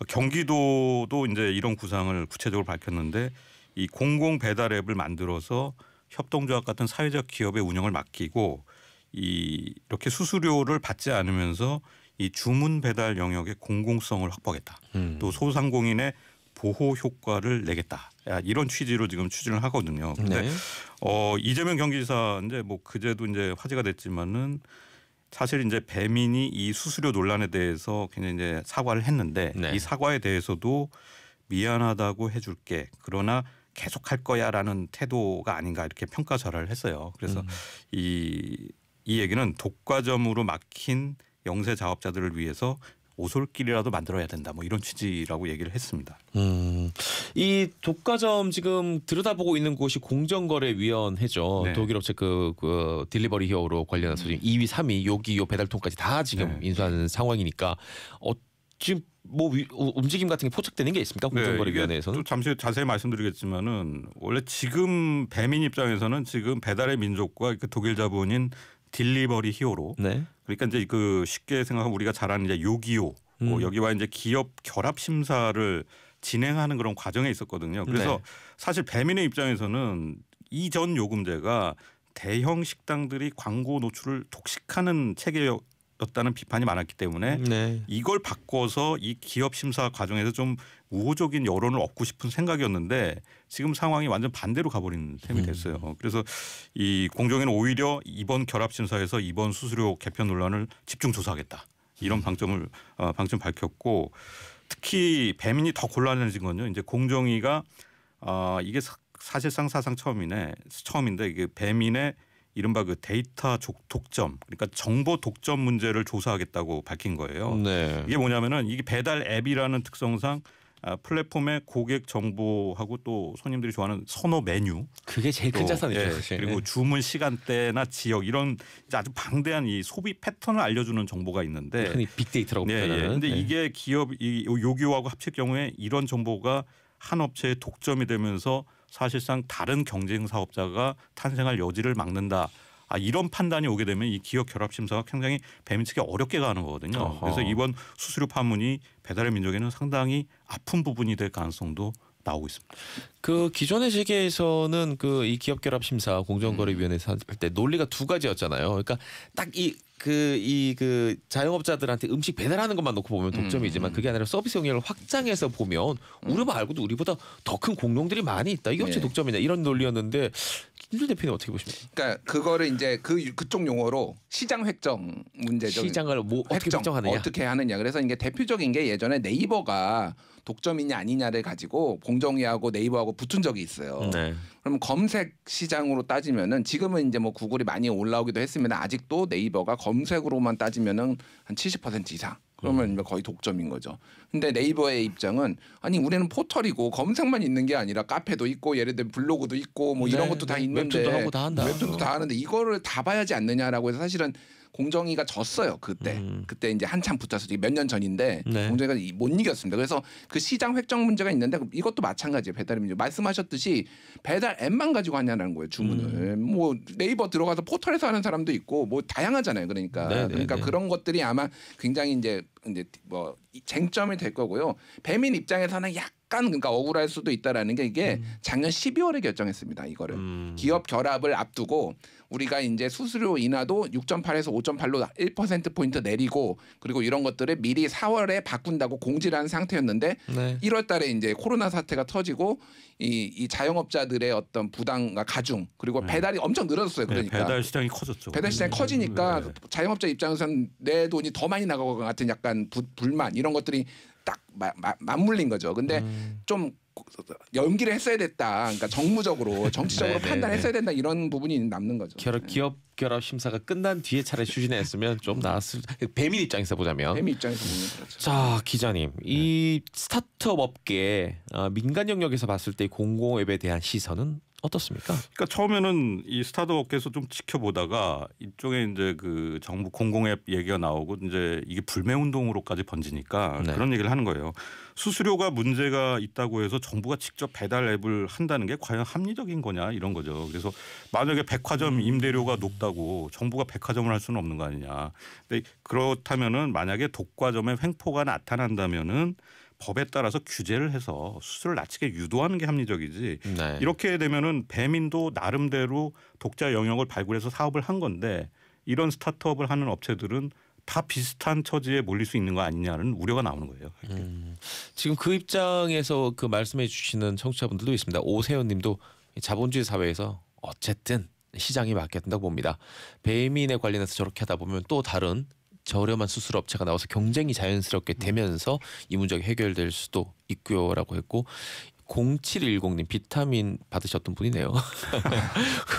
경기도도 이제 이런 구상을 구체적으로 밝혔는데 이 공공 배달 앱을 만들어서 협동조합 같은 사회적 기업의 운영을 맡기고 이렇게 수수료를 받지 않으면서 이 주문 배달 영역의 공공성을 확보하겠다. 또 소상공인의 보호 효과를 내겠다. 이런 취지로 지금 추진을 하거든요. 근데 네. 이재명 경기지사 이제 뭐 그제도 이제 화제가 됐지만은 사실 이제 배민이 이 수수료 논란에 대해서 굉장히 이제 사과를 했는데 네. 이 사과에 대해서도 미안하다고 해줄게. 그러나 계속할 거야라는 태도가 아닌가 이렇게 평가절하를 했어요. 그래서 이 얘기는 독과점으로 막힌 영세 자업자들을 위해서 오솔길이라도 만들어야 된다. 뭐 이런 취지라고 얘기를 했습니다. 이 독과점 지금 들여다보고 있는 곳이 공정거래위원회죠. 네. 독일 업체 그 딜리버리 히어로 관련해서 지금 2위, 3위, 요기요 배달통까지 다 지금 네. 인수하는 상황이니까 지금 뭐 움직임 같은 게 포착되는 게 있습니까? 공정거래위원회에서는? 또 잠시 자세히 말씀드리겠지만은 원래 지금 배민 입장에서는 지금 배달의 민족과 그 독일 자본인 딜리버리 히어로 네. 그러니까 이제 그 쉽게 생각하면 우리가 잘 아는 이제 요기요 여기와 이제 기업 결합 심사를 진행하는 그런 과정에 있었거든요. 그래서 네. 사실 배민의 입장에서는 이전 요금제가 대형 식당들이 광고 노출을 독식하는 체계였다는 비판이 많았기 때문에 네. 이걸 바꿔서 이 기업 심사 과정에서 좀 우호적인 여론을 얻고 싶은 생각이었는데 지금 상황이 완전 반대로 가버린 셈이 됐어요. 그래서 이 공정위는 오히려 이번 결합심사에서 이번 수수료 개편 논란을 집중 조사하겠다. 이런 방점 밝혔고 특히 배민이 더 곤란해진 건요. 이제 공정위가 이게 사실상 사상 처음인데 이게 배민의 이른바 그 데이터 독점, 그러니까 정보 독점 문제를 조사하겠다고 밝힌 거예요. 네. 이게 뭐냐면은 이게 배달 앱이라는 특성상 플랫폼의 고객 정보하고 또 손님들이 좋아하는 선호 메뉴, 그게 제일 큰 자산이죠. 예, 사실. 그리고 주문 시간대나 지역 이런 아주 방대한 이 소비 패턴을 알려주는 정보가 있는데, 흔히 빅데이터라고 네, 표현하는. 예. 근데 네. 이게 기업이 요기요하고 합칠 경우에 이런 정보가 한 업체의 독점이 되면서 사실상 다른 경쟁 사업자가 탄생할 여지를 막는다. 이런 판단이 오게 되면 이 기업 결합 심사가 굉장히 배민 측에 어렵게 가는 거거든요. 어허. 그래서 이번 수수료 판문이 배달의 민족에는 상당히 아픈 부분이 될 가능성도 나오고 있습니다. 그 기존의 세계에서는 그 이 기업 결합 심사 공정거래위원회에서 할 때 논리가 두 가지였잖아요. 그러니까 딱 그 자영업자들한테 음식 배달하는 것만 놓고 보면 독점이지만 그게 아니라 서비스 영역을 확장해서 보면 우리만 알고도 우리보다 더 큰 공룡들이 많이 있다. 이게 어째 네. 독점이냐 이런 논리였는데 김준 대표님 어떻게 보십니까? 그러니까 그거를 이제 그쪽 용어로 시장 획정 문제죠. 시장을 뭐 어떻게 획정, 획정하느냐? 어떻게 하느냐. 그래서 이게 대표적인 게 예전에 네이버가 독점이냐 아니냐를 가지고 공정위하고 네이버하고 붙은 적이 있어요. 네. 그럼 검색 시장으로 따지면은 지금은 이제 뭐 구글이 많이 올라오기도 했으면 아직도 네이버가 검색으로만 따지면은 한 70% 이상. 그러면 거의 독점인 거죠. 근데 네이버의 입장은 아니 우리는 포털이고 검색만 있는 게 아니라 카페도 있고 예를 들면 블로그도 있고 뭐 이런 네, 것도 다 네. 있는데 웹툰도 하고 다 한다. 웹툰도 다 하는데 이거를 다 봐야지 않느냐라고 해서 사실은 공정위가 졌어요 그때. 그때 이제 한참 붙었을 때 몇 년 전인데 네. 공정위가 못 이겼습니다. 그래서 그 시장 획정 문제가 있는데 이것도 마찬가지예요. 배달의 민족 말씀하셨듯이 배달 앱만 가지고 하냐는 거예요 주문을. 뭐 네이버 들어가서 포털에서 하는 사람도 있고 뭐 다양하잖아요. 그러니까 네, 네, 그러니까 네. 그런 것들이 아마 굉장히 이제 뭐 쟁점이 될 거고요. 배민 입장에서는 약간 그러니까 억울할 수도 있다라는 게 이게 작년 12월에 결정했습니다. 이거를 기업 결합을 앞두고 우리가 이제 수수료 인하도 6.8에서 5.8로 1%포인트 내리고 그리고 이런 것들을 미리 4월에 바꾼다고 공지를 한 상태였는데 네. 1월 달에 이제 코로나 사태가 터지고 이 자영업자들의 어떤 부담과 가중 그리고 배달이 엄청 늘었어요. 그러니까 네, 배달 시장이 커졌죠. 배달 시장이 커지니까 네. 자영업자 입장에서는 내 돈이 더 많이 나갈 것 같은 약간 불만 이런 것들이 딱 맞물린 거죠. 근데 좀 연기를 했어야 됐다. 그러니까 정무적으로 정치적으로 네네네. 판단했어야 된다 이런 부분이 남는 거죠. 기업 결합 심사가 끝난 뒤에 차라리 추진했으면 좀 나았을. 배민 입장에서 보자면. 배민 입장에서 보면 그렇죠. 자 기자님, 이 스타트업 업계 민간 영역에서 봤을 때 공공앱에 대한 시선은 어떻습니까? 그러니까 처음에는 이 스타트업 업계에서 좀 지켜보다가 이쪽에 이제 그 정부 공공앱 얘기가 나오고 이제 이게 불매 운동으로까지 번지니까 네. 그런 얘기를 하는 거예요. 수수료가 문제가 있다고 해서 정부가 직접 배달 앱을 한다는 게 과연 합리적인 거냐 이런 거죠. 그래서 만약에 백화점 임대료가 높다고 정부가 백화점을 할 수는 없는 거 아니냐. 근데 그렇다면은 만약에 독과점의 횡포가 나타난다면은 법에 따라서 규제를 해서 수수료를 낮추게 유도하는 게 합리적이지. 네. 이렇게 되면은 배민도 나름대로 독자 영역을 발굴해서 사업을 한 건데 이런 스타트업을 하는 업체들은 다 비슷한 처지에 몰릴 수 있는 거 아니냐는 우려가 나오는 거예요. 지금 그 입장에서 그 말씀해 주시는 청취자분들도 있습니다. 오세훈님도 자본주의 사회에서 어쨌든 시장이 맞게 된다고 봅니다. 배민에 관련해서 저렇게 하다 보면 또 다른 저렴한 수수료 업체가 나와서 경쟁이 자연스럽게 되면서 이 문제가 해결될 수도 있고요라고 했고 0710님 비타민 받으셨던 분이네요.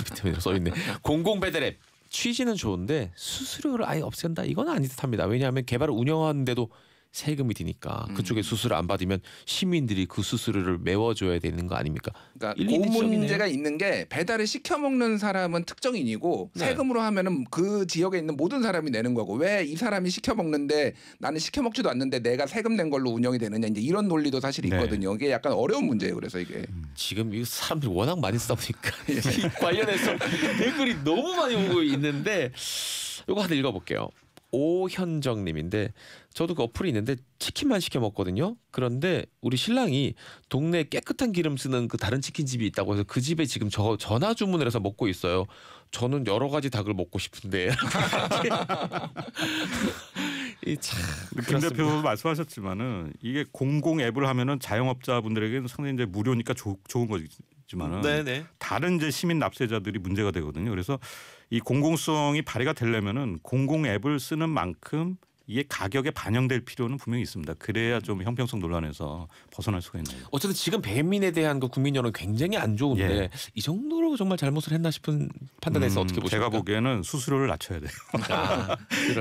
비타민으로 써있네. 공공배달앱 취지는 좋은데 수수료를 아예 없앤다 이건 아니 듯합니다. 왜냐하면 개발을 운영하는데도 세금이 드니까 그쪽에 수수료 안 받으면 시민들이 그 수수료를 메워줘야 되는 거 아닙니까? 그러니까 일리 그 지적이네요. 문제가 있는 게 배달을 시켜 먹는 사람은 특정인이고 네. 세금으로 하면은 그 지역에 있는 모든 사람이 내는 거고 왜 이 사람이 시켜 먹는데 나는 시켜 먹지도 않는데 내가 세금 낸 걸로 운영이 되느냐 이제 이런 논리도 사실 네. 있거든요. 이게 약간 어려운 문제예요. 그래서 이게 지금 이 사람들이 워낙 많이 쓰다 보니까 이 관련해서 댓글이 너무 많이 오고 있는데 이거 하나 읽어볼게요. 오현정님인데 저도 그 어플이 있는데 치킨만 시켜 먹거든요. 그런데 우리 신랑이 동네에 깨끗한 기름 쓰는 그 다른 치킨집이 있다고 해서 그 집에 지금 저 전화 주문을 해서 먹고 있어요. 저는 여러 가지 닭을 먹고 싶은데 참 김 대표 말씀하셨지만은 이게 공공 앱을 하면은 자영업자분들에게는 상당히 이제 무료니까 좋은 거지만은 네네. 다른 이제 시민 납세자들이 문제가 되거든요. 그래서 이 공공성이 발휘가 되려면은 공공 앱을 쓰는 만큼 이게 가격에 반영될 필요는 분명히 있습니다. 그래야 좀 형평성 논란에서 벗어날 수가 있는 거죠. 어쨌든 지금 배민에 대한 그 국민 여론 굉장히 안 좋은데 예. 이 정도로 정말 잘못을 했나 싶은 판단에서 어떻게 보십니까? 제가 보기에는 수수료를 낮춰야 돼요.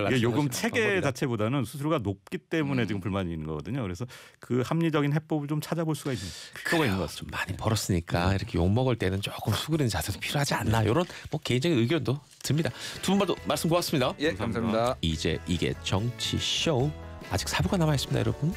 이게 요금 체계 자체보다는 수수료가 높기 때문에 지금 불만이 있는 거거든요. 그래서 그 합리적인 해법을 좀 찾아볼 수가 있는 필요가 있는 것 좀 같습니다. 많이 벌었으니까 이렇게 욕 먹을 때는 조금 수그리는 자세도 필요하지 않나 이런 뭐 개인적인 의견도 듭니다. 두 분과도 말씀 고맙습니다. 예, 감사합니다. 이제 이게 정치쇼 아직 4부가 남아 있습니다, 여러분.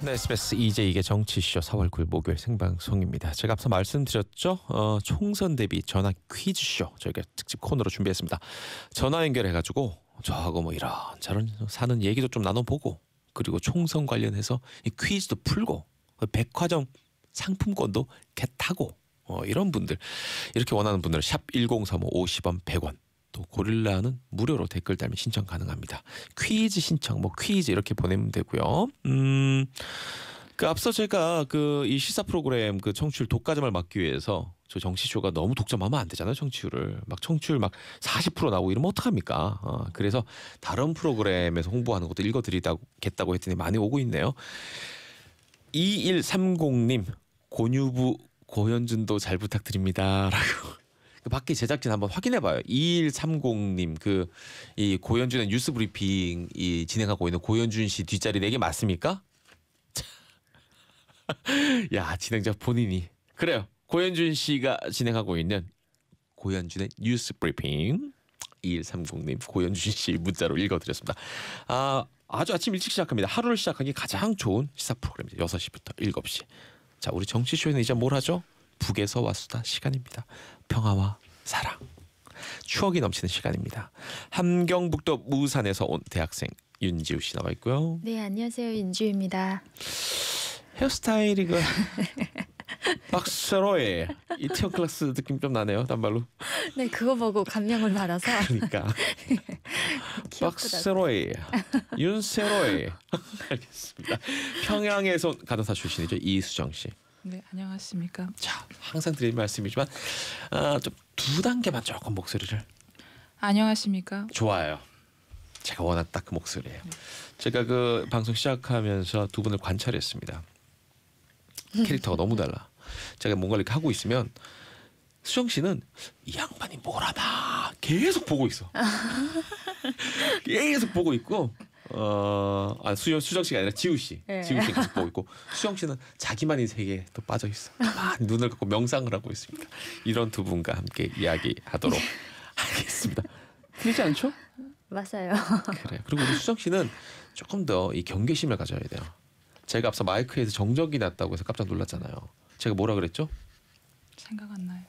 네, SBS 이제 이게 정치쇼 4월 9일 목요일 생방송입니다. 제가 앞서 말씀드렸죠. 총선 대비 전화 퀴즈쇼 저희가 특집 코너로 준비했습니다. 전화 연결해가지고 저하고 뭐 이런저런 사는 얘기도 좀 나눠보고 그리고 총선 관련해서 이 퀴즈도 풀고 백화점 상품권도 겟하고 이런 분들 이렇게 원하는 분들은 샵 1035 50원 100원 또 고릴라는 무료로 댓글 달면 신청 가능합니다. 퀴즈 신청 뭐 퀴즈 이렇게 보내면 되고요. 그 앞서 제가 그 이 시사 프로그램 그 청취율 독과점을 막기 위해서 저 정치쇼가 너무 독점하면 안 되잖아요. 청취율을 막 청취율 막 40% 나오고 이러면 어떡합니까? 그래서 다른 프로그램에서 홍보하는 것도 읽어드리겠다고 했더니 많이 오고 있네요. 2130님 고유부 고현준도 잘 부탁드립니다라고. 그 밖에 제작진 한번 확인해봐요. 2130님 그 이 고현준의 뉴스 브리핑 이 진행하고 있는 고현준 씨 뒷자리 4개 맞습니까? 야 진행자 본인이 그래요. 고현준 씨가 진행하고 있는 고현준의 뉴스 브리핑 2130님 고현준 씨 문자로 읽어드렸습니다. 아주 아침 일찍 시작합니다. 하루를 시작하기 가장 좋은 시사 프로그램입니다. 6시부터 7시. 자 우리 정치쇼에는 이제 뭘 하죠? 북에서 와수다 시간입니다. 평화와 사랑 추억이 넘치는 시간입니다. 함경북도 무산에서 온 대학생 윤지우 씨 나와 있고요. 네, 안녕하세요. 윤주입니다. 헤어스타일이 그 박세로의 이태원 클래스 느낌 좀 나네요. 단발로. 네, 그거 보고 감명을 받아서 그러니까 박세로의 윤세로의 알겠습니다. 평양에서 간호사 출신이죠. 이수정 씨. 네, 안녕하십니까. 자, 항상 드리는 말씀이지만 좀 두 단계만 조금 목소리를. 안녕하십니까. 좋아요. 제가 원한 딱 그 목소리예요. 제가 그 방송 시작하면서 두 분을 관찰했습니다. 캐릭터가 너무 달라. 제가 뭔가를 이렇게 하고 있으면 수정 씨는 이 양반이 뭘 하나 계속 보고 있어. 계속 보고 있고 수정 씨가 아니라 지우 씨. 네. 지우 씨 계속 보고 있고 수정 씨는 자기만의 세계에 또 빠져 있어. 많이 눈을 감고 명상을 하고 있습니다. 이런 두 분과 함께 이야기하도록 하겠습니다. 틀리지 않죠? 맞아요. 그래. 그리고 우리 수정 씨는 조금 더 이 경계심을 가져야 돼요. 제가 앞서 마이크에서 정적이 났다고 해서 깜짝 놀랐잖아요. 제가 뭐라 그랬죠? 생각 안 나요.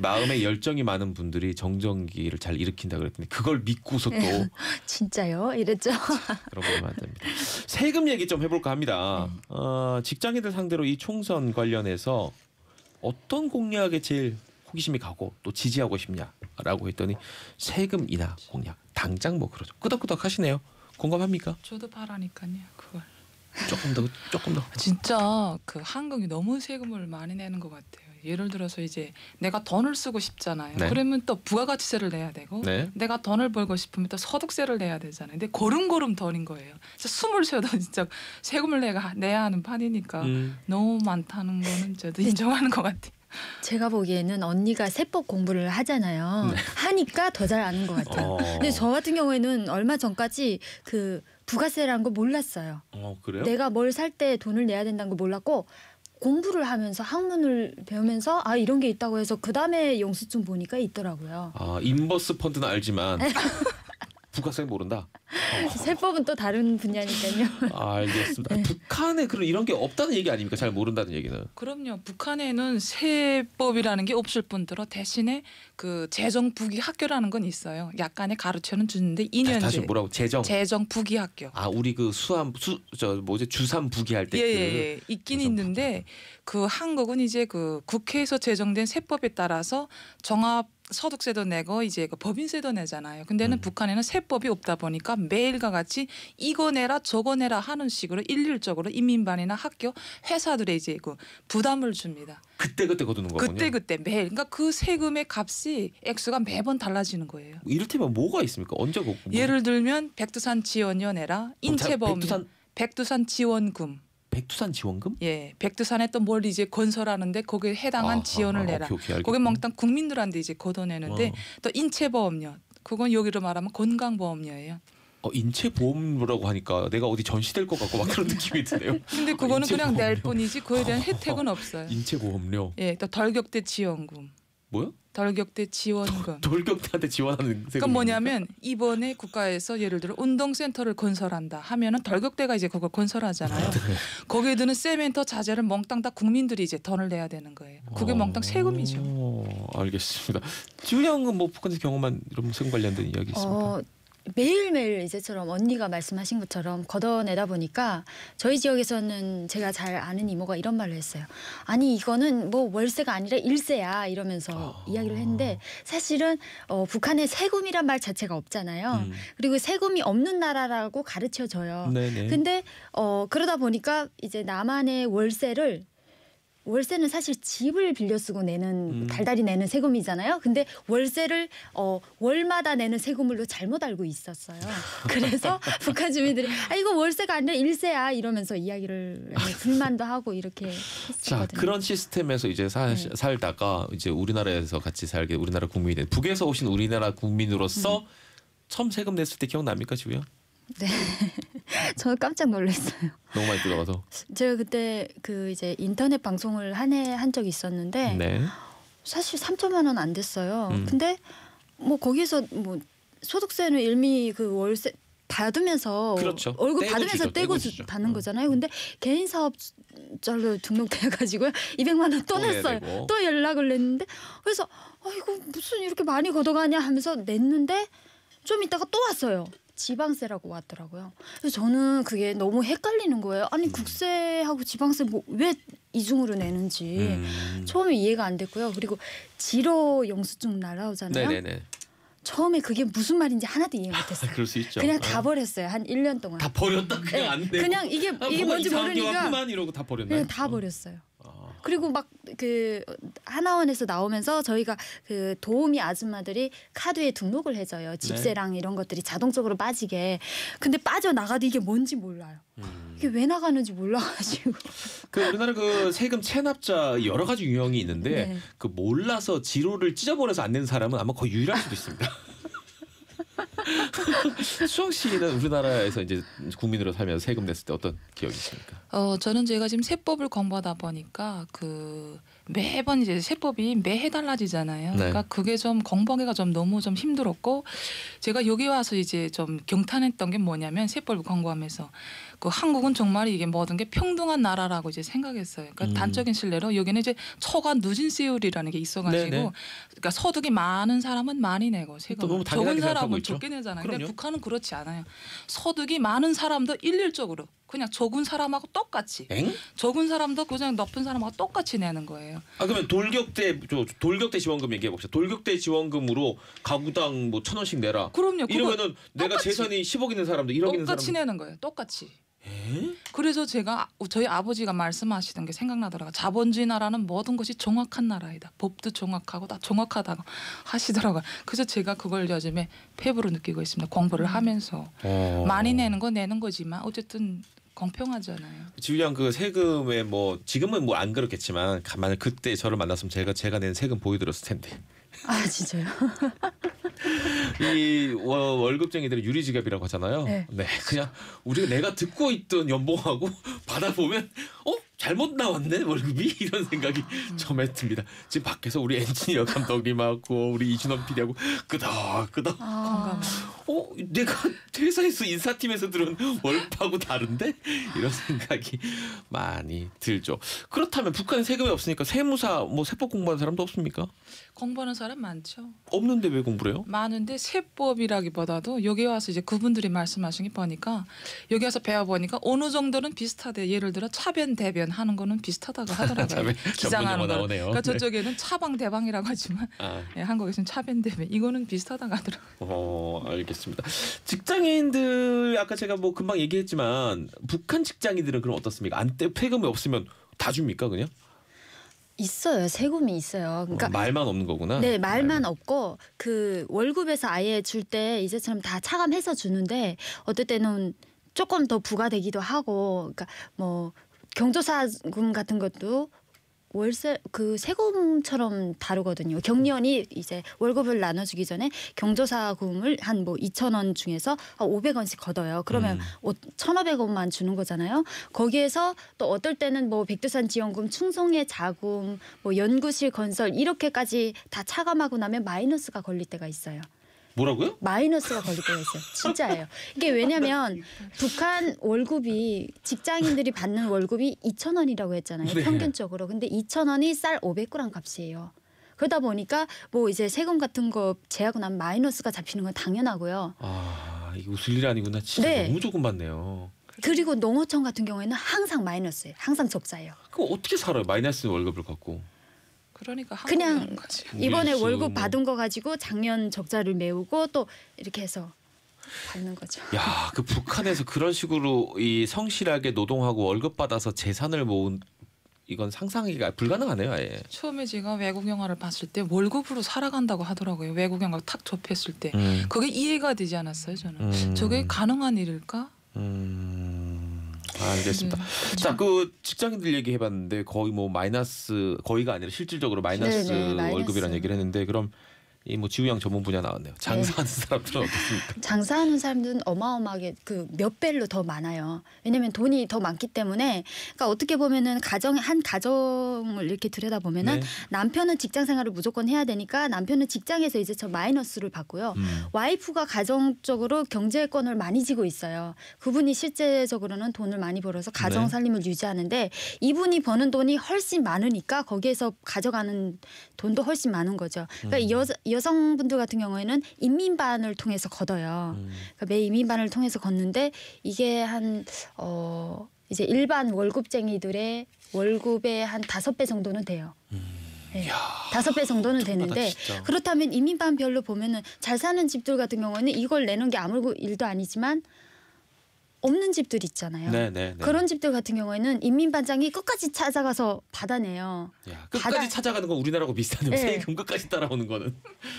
마음에 열정이 많은 분들이 정전기를 잘 일으킨다 그랬더니 그걸 믿고서 또 진짜요? 이랬죠. 그런 거 하면 안 됩니다. 세금 얘기 좀 해볼까 합니다. 직장인들 상대로 이 총선 관련해서 어떤 공약에 제일 호기심이 가고 또 지지하고 싶냐라고 했더니 세금 인하 공약. 당장 뭐 그러죠. 끄덕끄덕 하시네요. 공감합니까? 저도 바라니까요. 그걸. 조금 더. 진짜 그 한국이 너무 세금을 많이 내는 것 같아요. 예를 들어서 이제 내가 돈을 쓰고 싶잖아요. 네. 그러면 또 부가가치세를 내야 되고 네. 내가 돈을 벌고 싶으면 또 소득세를 내야 되잖아요. 근데 고름고름 돈인 거예요. 숨을 쉬어도 진짜 세금을 내야 하는 판이니까 너무 많다는 거는 저도 인정하는 것 같아요. 제가 보기에는 언니가 세법 공부를 하잖아요. 네. 하니까 더 잘 아는 것 같아요. 근데 저 같은 경우에는 얼마 전까지 그 부가세라는 거 몰랐어요. 그래요? 내가 뭘 살 때 돈을 내야 된다는 거 몰랐고 공부를 하면서 학문을 배우면서 이런 게 있다고 해서 그 다음에 영수증 보니까 있더라고요. 인버스 펀드는 알지만 부가세 모른다. 세법은 또 다른 분야니까요. 알겠습니다. 북한에 그런 이런 게 없다는 얘기 아닙니까? 잘 모른다는 얘기는. 그럼요. 북한에는 세법이라는 게 없을 뿐더러 대신에 그 재정 부기 학교라는 건 있어요. 약간의 가르쳐는 주는데 2년제. 다시 뭐라고 재정 부기 학교. 아 우리 그 주삼 부기할 때 예, 있긴 재정 있는데 그 한국은 이제 그 국회에서 제정된 세법에 따라서 종합 소득세도 내고 이제 그 법인세도 내잖아요. 근데는 북한에는 세법이 없다 보니까 매일과 같이 이거 내라 저거 내라 하는 식으로 일률적으로 인민반이나 학교 회사들에 이제 그 부담을 줍니다. 그때 거두는 거군요. 그때 매일. 그러니까 그 세금의 값이 액수가 매번 달라지는 거예요. 이를테면 뭐가 있습니까? 언제 그 예를 들면 백두산 지원료 내라, 인체보험, 백두산 지원금. 백두산 지원금? 예, 백두산에 또 뭘 이제 건설하는데 거기에 해당한 지원을 내라. 거기 몽땅 국민들한테 이제 걷어내는데 또 인체보험료. 그건 여기로 말하면 건강보험료예요. 인체보험료라고 하니까 내가 어디 전시될 것 같고 막 그런 느낌이 드네요. 근데 그거는 그냥 낼 뿐이지 그에 대한 혜택은 없어요. 인체보험료. 예, 또 덜격대 지원금. 뭐요? 덜격대 지원금. 돌격대한테 지원하는 세금. 그러니까 뭐냐면 이번에 국가에서 예를 들어 운동센터를 건설한다 하면은 덜격대가 이제 그걸 건설하잖아요. 거기에 드는 세멘터 자재를 몽땅 다 국민들이 이제 돈을 내야 되는 거예요. 그게 몽땅 세금이죠. 알겠습니다. 지우양은 뭐 북한에서 경험한 이런 세금 관련된 이야기 있습니까? 매일매일 이제처럼 언니가 말씀하신 것처럼 걷어내다 보니까 저희 지역에서는 제가 잘 아는 이모가 이런 말을 했어요. 아니 이거는 뭐 월세가 아니라 일세야 이러면서 이야기를 했는데 사실은 북한에 세금이란 말 자체가 없잖아요. 그리고 세금이 없는 나라라고 가르쳐져요. 네네. 근데 그러다 보니까 이제 나만의 월세는 사실 집을 빌려 쓰고 내는 달달이 내는 세금이잖아요. 근데 월세를 월마다 내는 세금으로 잘못 알고 있었어요. 그래서 북한 주민들이 이거 월세가 아니라 일세야 이러면서 이야기를 불만도 하고 이렇게 했었거든요. 자, 그런 시스템에서 이제 살다가 이제 우리나라에서 같이 살게 우리나라 국민이 된 북에서 오신 우리나라 국민으로서 처음 세금 냈을 때 기억납니까, 지우야? 네, 저는 깜짝 놀랐어요. 너무 많이 뜯어가서. 제가 그때 그 이제 인터넷 방송을 한 해 한 적이 있었는데 네. 사실 3천만 원 안 됐어요. 근데 뭐 거기서 뭐 소득세는 일미 그 월세 받으면서 그렇죠. 월급 받으면서 떼고 받는 거잖아요. 근데 개인 사업자로 등록돼가지고 200만 원 또 냈어요. 또 연락을 냈는데 그래서 이거 무슨 이렇게 많이 걷어가냐 하면서 냈는데 좀 있다가 또 왔어요. 지방세라고 왔더라고요. 그래서 저는 그게 너무 헷갈리는 거예요. 아니 국세하고 지방세 뭐 왜 이중으로 내는지 처음에 이해가 안 됐고요. 그리고 지로 영수증 날아오잖아요. 네네네. 처음에 그게 무슨 말인지 하나도 이해 못했어요. 그럴 수 있죠. 그냥 다 버렸어요. 한 1년 동안. 다 버렸다 그냥 네, 안 돼. 그냥 이게 뭔지 모르니까 그만 이러고 다 버렸나요? 그냥 다 버렸어요. 그리고 막 그 하나원에서 나오면서 저희가 그 도우미 아줌마들이 카드에 등록을 해줘요. 집세랑 이런 것들이 자동적으로 빠지게. 근데 빠져나가도 이게 뭔지 몰라요. 이게 왜 나가는지 몰라가지고. 그 우리나라 그 세금 체납자 여러 가지 유형이 있는데 네. 그 몰라서 지로를 찢어버려서 안 내는 사람은 아마 거의 유일할 수도 있습니다. 수정 씨는 우리나라에서 이제 국민으로 살면서 세금 냈을 때 어떤 기억이 있습니까? 저는 제가 지금 세법을 공부하다 보니까 그 매번 이제 세법이 매해 달라지잖아요. 네. 그러니까 그게 좀 공부하기가 좀 너무 좀 힘들었고 제가 여기 와서 이제 좀 경탄했던 게 뭐냐면 세법을 공부하면서 그 한국은 정말 이게 모든 게 평등한 나라라고 이제 생각했어요. 그러니까 단적인 실례로 여기는 이제 초과 누진세율이라는 게 있어가지고 네네. 그러니까 소득이 많은 사람은 많이 내고 세금 너무 적은 당연하게 사람은 생각하고 적게 내잖아요. 근데 그럼요. 북한은 그렇지 않아요. 소득이 많은 사람도 일률적으로 그냥 적은 사람하고 똑같이 적은 사람도 그냥 높은 사람하고 똑같이 내는 거예요. 그러면 돌격대 지원금 얘기해 봅시다. 돌격대 지원금으로 가구당 뭐 1,000원씩 내라. 그럼요. 이러면은 내가 똑같이. 재산이 10억 있는 사람도 1억 있는 똑같이 사람도 내는 거예요. 똑같이. 그래서 제가 저희 아버지가 말씀하시던 게 생각나더라고요. 자본주의 나라는 모든 것이 정확한 나라이다. 법도 정확하고 다 정확하다고 하시더라고요. 그래서 제가 그걸 요즘에 폐부로 느끼고 있습니다. 공부를 하면서 많이 내는 거 내는 거지만 어쨌든 공평하잖아요. 지우양 그 세금에 뭐 지금은 뭐 안 그렇겠지만 만약 그때 저를 만났으면 제가 낸 세금 보여드렸을 텐데. 아 진짜요? 이 월급쟁이들은 유리지갑이라고 하잖아요. 네. 그냥 내가 듣고 있던 연봉하고 받아보면 잘못 나왔네 월급이 이런 생각이 처음에 듭니다. 지금 밖에서 우리 엔지니어 감독님하고 우리 이준원 PD하고 끄덕끄덕 내가 회사에서 인사팀에서 들은 월급하고 다른데 이런 생각이 많이 들죠. 그렇다면 북한에 세금이 없으니까 세무사 뭐 세법 공부하는 사람도 없습니까? 공부하는 사람 많죠. 없는데 왜 공부를 해요? 많은데 세법이라기보다도 여기 와서 이제 그분들이 말씀하신 게 보니까 여기 와서 배워보니까 어느 정도는 비슷하대. 예를 들어 차변 대변 하는 거는 비슷하다고 하더라고요. 기장하는 거. 그러니까 저쪽에는 차방 대방이라고 하지만 예, 한국에서는 차변 대변 이거는 비슷하다고 하더라고요. 알겠습니다. 직장인들 아까 제가 뭐 금방 얘기했지만 북한 직장인들은 그럼 어떻습니까? 세금이 없으면 다 줍니까 그냥? 있어요. 세금이 있어요. 그러니까 말만 없는 거구나. 네, 말만 없고 그 월급에서 아예 줄 때 이제처럼 다 차감해서 주는데 어떨 때는 조금 더 부과되기도 하고, 그러니까 뭐 경조사금 같은 것도 월세 그 세금처럼 다루거든요. 경리원이 이제 월급을 나눠주기 전에 경조사금을 한 뭐 2,000원 중에서 500원씩 걷어요. 그러면 1,500원만 주는 거잖아요. 거기에서 또 어떨 때는 뭐 백두산 지원금, 충성의 자금, 뭐 연구실 건설 이렇게까지 다 차감하고 나면 마이너스가 걸릴 때가 있어요. 뭐라고요? 마이너스가 걸릴 때가 있어요. 진짜예요. 이게 왜냐면 북한 월급이 직장인들이 받는 월급이 2,000원이라고 했잖아요. 네. 평균적으로. 근데 2,000원이 쌀 500g 값이에요. 그러다 보니까 뭐 이제 세금 같은 거 제하고 나면 마이너스가 잡히는 건 당연하고요. 이거 웃을 일 아니구나. 진짜 네. 너무 조금 받네요. 그리고 농어촌 같은 경우에는 항상 마이너스예요. 항상 적자예요. 그럼 어떻게 살아요? 마이너스 월급을 갖고. 그러니까 그냥 하는 거지. 이번에 일수 월급 뭐. 받은 거 가지고 작년 적자를 메우고 또 이렇게 해서 받는 거죠. 야, 그 북한에서 그런 식으로 이 성실하게 노동하고 월급 받아서 재산을 모은 이건 상상하기가 불가능하네요, 아예. 처음에 제가 외국 영화를 봤을 때 월급으로 살아간다고 하더라고요. 외국 영화 탁 접했을 때 그게 이해가 되지 않았어요. 저는 저게 가능한 일일까? 알겠습니다. 자, 그 직장인들 얘기해봤는데 거의 뭐 마이너스 거의가 아니라 실질적으로 마이너스 네네, 마이너스. 월급이라는 얘기를 했는데 그럼 이 뭐 지우양 전문 분야 나왔네요. 장사하는 사람들은 어떻습니까? 장사하는 사람들은 어마어마하게 그 몇 배로 더 많아요. 왜냐하면 돈이 더 많기 때문에. 그러니까 어떻게 보면은 한 가정을 이렇게 들여다 보면은 네. 남편은 직장 생활을 무조건 해야 되니까 남편은 직장에서 이제 저 마이너스를 받고요. 와이프가 가정적으로 경제권을 많이 쥐고 있어요. 그분이 실제적으로는 돈을 많이 벌어서 가정 네. 살림을 유지하는데 이분이 버는 돈이 훨씬 많으니까 거기에서 가져가는 돈도 훨씬 많은 거죠. 그러니까 여성분들 같은 경우에는 인민반을 통해서 걷어요. 그러니까 매 인민반을 통해서 걷는데 이게 한 이제 일반 월급쟁이들의 월급의 한 5배 정도는 돼요. 네. 5배 정도는 되는데 진짜. 그렇다면 인민반별로 보면은 잘 사는 집들 같은 경우에는 이걸 내는 게 아무 일도 아니지만 없는 집들 있잖아요. 네. 그런 집들 같은 경우에는 인민반장이 끝까지 찾아가서 받아내요. 야, 끝까지 찾아가는 건 우리나라하고 비슷한데 네. 세금 끝까지 따라오는 거는.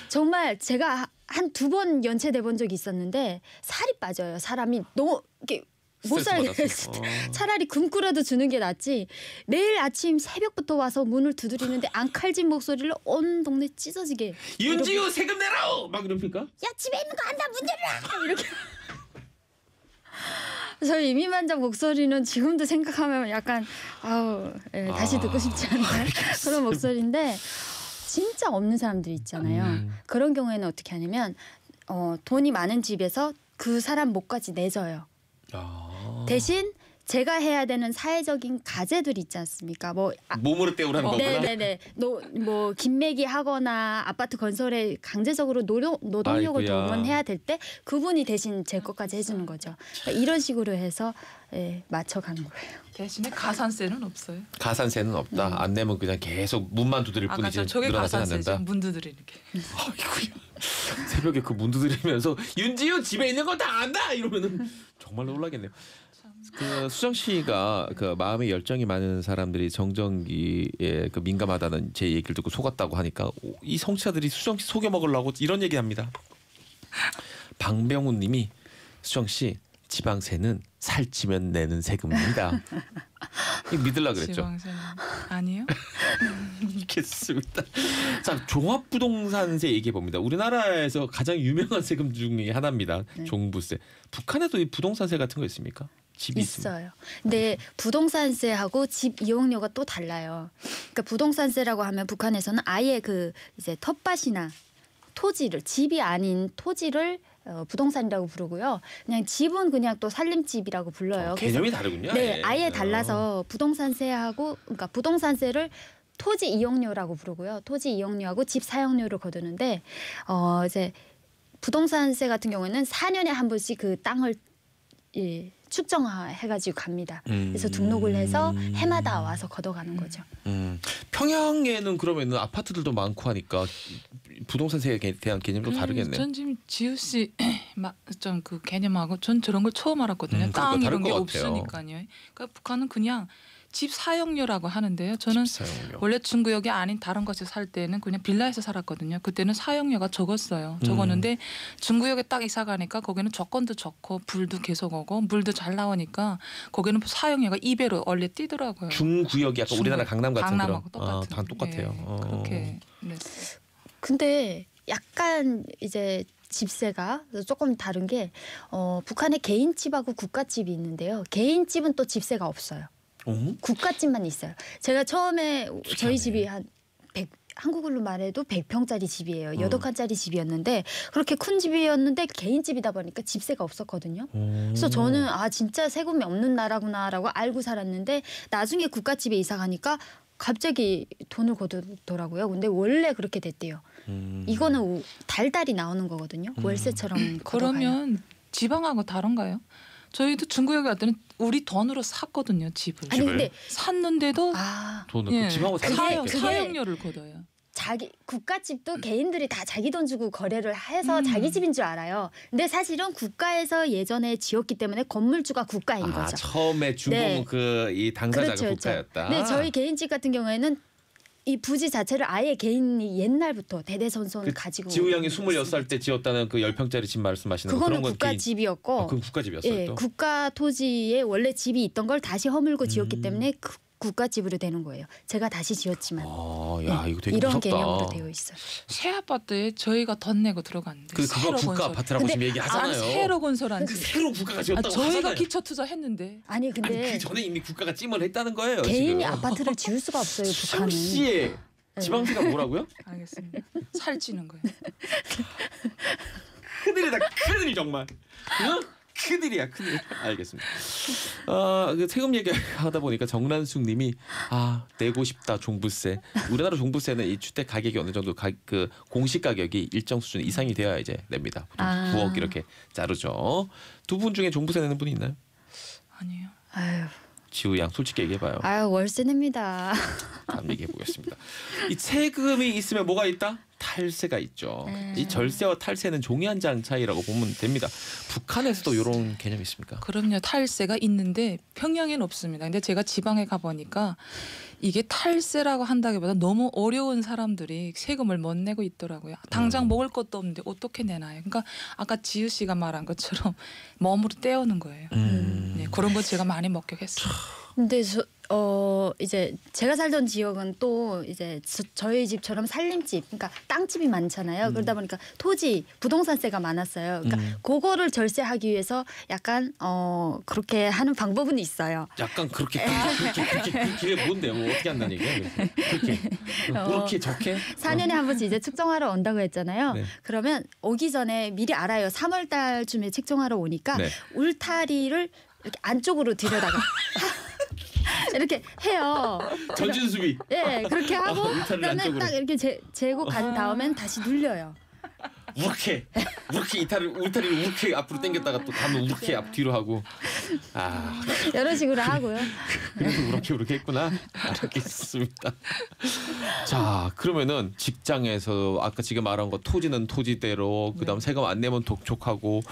정말 제가 한 2번 연체돼 본 적이 있었는데 살이 빠져요. 사람이 너무 이렇게 못 살게 스트레스 했을 때 받았어. 차라리 금꾸라도 주는 게 낫지. 매일 아침 새벽부터 와서 문을 두드리는데 앙칼진 목소리를 온 동네 찢어지게. 윤지우 세금 내라! 막 이럽니까? 야 집에 있는 거 안다 문 열라 이렇게. 저희 이민반장 목소리는 지금도 생각하면 약간 다시 듣고 싶지 않은 그런 목소리인데 진짜 없는 사람들 있잖아요. 그런 경우에는 어떻게 하냐면 돈이 많은 집에서 그 사람 목까지 내줘요. 대신 제가 해야 되는 사회적인 과제들 있지 않습니까? 몸으로 때우라는 거구나. 네네네. 뭐 김매기 하거나 아파트 건설에 강제적으로 노동력을 아이고야. 동원해야 될 때 그분이 대신 제 것까지 해주는 거죠. 그러니까 이런 식으로 해서 맞춰가는 거예요. 대신에 가산세는 없어요. 가산세는 없다. 안 내면 그냥 계속 문만 두드릴 아까 뿐이지 저게 늘어나지 가산세죠. 않는다. 문 두드리는 게. 아이고야. 새벽에 그 문 두드리면서 윤지우 집에 있는 거 다 안다 이러면은 정말 놀라겠네요. 그 수정 씨가 그 마음에 열정이 많은 사람들이 정전기에 그 민감하다는 제 얘기를 듣고 속았다고 하니까 이 성취자들이 수정 씨 속여 먹으려고 이런 얘기합니다. 방병훈님이 수정 씨 지방세는 살찌면 내는 세금입니다. 이거 믿으려 그랬죠. 지방세는 아니요. 알겠습니다. 자, 종합부동산세 얘기해 봅니다. 우리나라에서 가장 유명한 세금 중에 하나입니다. 종부세. 북한에도 이 부동산세 같은 거 있습니까? 집이 있어요. 근데 부동산세하고 집 이용료가 또 달라요. 그러니까 부동산세라고 하면 북한에서는 아예 그 이제 텃밭이나 토지를 집이 아닌 토지를 부동산이라고 부르고요. 그냥 집은 그냥 또 살림집이라고 불러요. 개념이 다르군요. 네, 아예 달라서 부동산세하고 그러니까 부동산세를 토지 이용료라고 부르고요. 토지 이용료하고 집 사용료를 거두는데 이제 부동산세 같은 경우에는 4년에 한 번씩 그 땅을 측정해가지고 갑니다. 그래서 등록을 해서 해마다 와서 걷어가는 거죠. 평양에는 그러면은 아파트들도 많고 하니까 부동산세에 대한 개념도 다르겠네요. 전 지금 지우 씨 좀 그 개념하고 전 저런 걸 처음 알았거든요. 땅 그러니까 이런 게 다를 것 같아요. 없으니까요. 그러니까 북한은 그냥 집 사용료라고 하는데요. 저는 집 사용료. 원래 중구역이 아닌 다른 곳에 살 때는 그냥 빌라에서 살았거든요. 그때는 사용료가 적었어요. 적었는데 중구역에 딱 이사 가니까 거기는 조건도 좋고 불도 계속 오고 물도 잘 나오니까 거기는 사용료가 2배로 원래 뛰더라고요. 중구역이 약간 우리나라 강남 같은 강남하고 그런 똑같은. 다 똑같아요. 네, 그렇게. 네. 근데 약간 이제 집세가 조금 다른 게 북한에 개인집하고 국가집이 있는데요. 개인집은 또 집세가 없어요. 국가집만 있어요. 제가 처음에 저희 집이 한 100, 한국으로 말해도 100평짜리 집이에요. 8칸짜리 집이었는데 그렇게 큰 집이었는데 개인집이다 보니까 집세가 없었거든요. 그래서 저는 진짜 세금이 없는 나라구나라고 알고 살았는데 나중에 국가집에 이사 가니까 갑자기 돈을 거두더라고요. 근데 원래 그렇게 됐대요. 이거는 달달이 나오는 거거든요. 월세처럼 걷어가요. 그러면 지방하고 다른가요? 저희도 중구역에 갈 때는 우리 돈으로 샀거든요, 집을. 아니 근데 샀는데도 돈을 예, 집하고 다르겠죠. 사용료를 걷어요. 자기 국가집도 개인들이 다 자기 돈 주고 거래를 해서 자기 집인 줄 알아요. 근데 사실은 국가에서 예전에 지었기 때문에 건물주가 국가인 거죠. 처음에 중공은 네. 이 당사자가 그렇죠, 국가였다. 네, 저희 개인집 같은 경우에는 이 부지 자체를 아예 개인이 옛날부터 대대손손 가지고 지우 형이 26살 때 지었다는 그 10평짜리 집 말씀하시는 거 그거는 그런 건 국가집이었고 그건 국가집이었어요. 예, 또. 국가 토지에 원래 집이 있던 걸 다시 허물고 지었기 때문에 국가집으로 되는 거예요. 제가 다시 지었지만 야, 이거 되게 이런 무섭다. 개념으로 되어 있어요. 새 아파트에 저희가 돈 내고 들어갔는데 그거 새로 국가 건설. 아파트라고 지금 얘기하잖아요. 새로 건설한 집. 새로 국가가 지었다고 저희가 하잖아요. 기초 투자했는데 아니 근데 그 전에 이미 국가가 찜을 했다는 거예요. 개인이 지금. 아파트를 지을 수가 없어요. 북한은. 씨의 지방세가 뭐라고요? 알겠습니다. 살찌는 거예요. 큰일이다, 큰일 정말. 응? 큰일이야, 큰일. 알겠습니다. 그 세금 얘기하다 보니까 정란숙님이 내고 싶다 종부세. 우리나라 종부세는 이 주택 가격이 어느 정도 그 공시 가격이 일정 수준 이상이 되어야 이제 냅니다. 보통 9억 이렇게 자르죠. 두 분 중에 종부세 내는 분이 있나요? 아니에요. 아유, 지우 양 솔직히 얘기해봐요. 월세 냅니다. 다음 얘기해 보겠습니다. 이 세금이 있으면 뭐가 있다? 탈세가 있죠. 이 절세와 탈세는 종이 한 장 차이라고 보면 됩니다. 북한에서도 이런 개념이 있습니까? 그럼요. 탈세가 있는데 평양에는 없습니다. 근데 제가 지방에 가보니까 이게 탈세라고 한다기보다 너무 어려운 사람들이 세금을 못 내고 있더라고요. 당장 먹을 것도 없는데 어떻게 내나요? 그러니까 아까 지우 씨가 말한 것처럼 몸으로 때우는 거예요. 네, 그런 거 제가 많이 목격했어요. 근데 이제 제가 살던 지역은 또 이제 저희 집처럼 살림집, 그러니까 땅집이 많잖아요. 그러다 보니까 토지, 부동산세가 많았어요. 그러니까 그거를 절세하기 위해서 약간 그렇게 하는 방법은 있어요. 약간 그렇게 그게 뭔데요? 뭐 어떻게 한다는 얘기예요? 그렇게 적게? 4년에 한 번씩 이제 측정하러 온다고 했잖아요. 네. 그러면 오기 전에 미리 알아요. 3월 달쯤에 측정하러 오니까 네. 울타리를 이렇게 안쪽으로 들여다가 이렇게 해요. 전진수비. 네, 그렇게 하고 울타리를 그다음에 안쪽으로. 딱 이렇게 재고 간 다음엔 다시 눌려요. 우렇게 울타리를 우렇게 앞으로 당겼다가 또 가면 우렇게 앞 뒤로 하고. 이런 식으로 하고요. 그래서 우렇게 했구나. 알겠습니다. 자, 그러면은 직장에서 아까 지금 말한 거 토지는 토지대로 그다음 세금 안 내면 독촉하고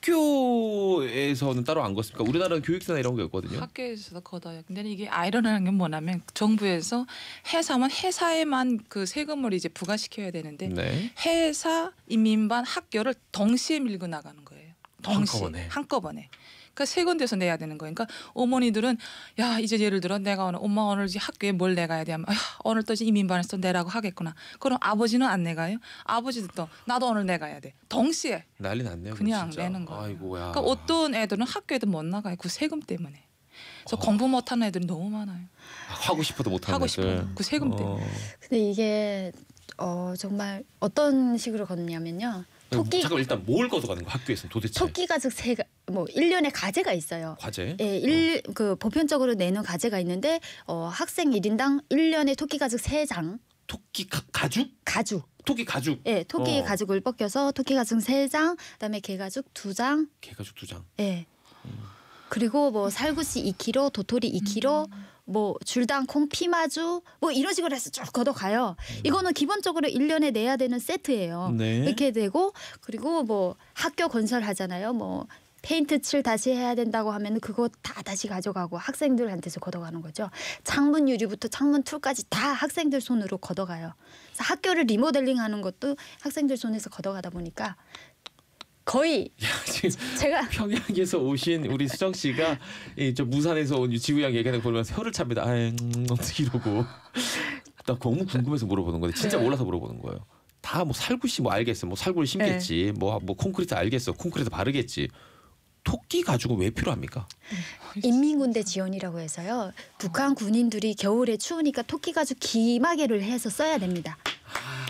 학교에서는 따로 안 걷습니까? 우리나라는 교육세나 이런 게 있거든요. 학교에서도 걷어요. 근데 이게 아이러니한 게 뭐냐면 정부에서 회사만 회사에만 그 세금을 이제 부과시켜야 되는데 네. 회사, 인민반, 학교를 동시에 밀고 나가는 거예요. 동시에 한꺼번에. 그러니까 세 군데서 내야 되는 거예요. 그러니까 어머니들은 야 이제 예를 들어 내가 엄마 오늘 이제 학교에 뭘 내가야 돼 하면 오늘 또 이제 인민반에서 내라고 하겠구나. 그럼 아버지는 안 내가요? 아버지도 또 나도 오늘 내가야 돼. 동시에 난리 났네요. 그냥 진짜. 내는 거예요. 아이고야. 그러니까 어떤 애들은 학교에도 못 나가요. 그 세금 때문에. 그래서 공부 못하는 애들이 너무 많아요. 하고 싶어도 못하는 하고 애들. 싶어도 그 세금 때문에. 근데 이게 정말 어떤 식으로 걷냐면요. 토끼 잠깐 일단 뭘 걷어가는 거 학교에서는 도대체? 토끼 가죽 뭐 1년에 과제가 있어요. 과제? 예, 그 보편적으로 내는 과제가 있는데 학생 1인당 1년에 토끼 가죽 3장. 토끼 가죽? 가죽. 토끼 가죽. 예, 토끼 가죽을 벗겨서 토끼 가죽 3장, 그다음에 개 가죽 2장. 개 가죽 2장. 예. 그리고 뭐 살구씨 2kg, 도토리 2kg, 뭐 줄당 콩 피마주 뭐 이런 식으로 해서 쭉 걷어가요. 이거는 기본적으로 1년에 내야 되는 세트예요. 네. 이렇게 되고 그리고 뭐 학교 건설하잖아요. 뭐 페인트 칠 다시 해야 된다고 하면 그거 다 다시 가져가고 학생들한테서 걷어가는 거죠. 창문 유리부터 창문 툴까지 다 학생들 손으로 걷어가요. 그래서 학교를 리모델링하는 것도 학생들 손에서 걷어가다 보니까 거의 지금 제가 평양에서 오신 우리 수정 씨가 저 무산에서 온 지우양 얘기하는 거 보면서 혀를 찹니다. 어떻게 이러고. 나 너무 궁금해서 물어보는 건데 진짜 몰라서 물어보는 거예요. 다 뭐 살구씨 뭐 알겠어. 뭐 살구를 심겠지. 뭐 콘크리트 알겠어. 콘크리트 바르겠지. 토끼 가죽은 왜 필요합니까? 인민군대 지원이라고 해서요. 북한 군인들이 겨울에 추우니까 토끼 가죽 기마개를 해서 써야 됩니다.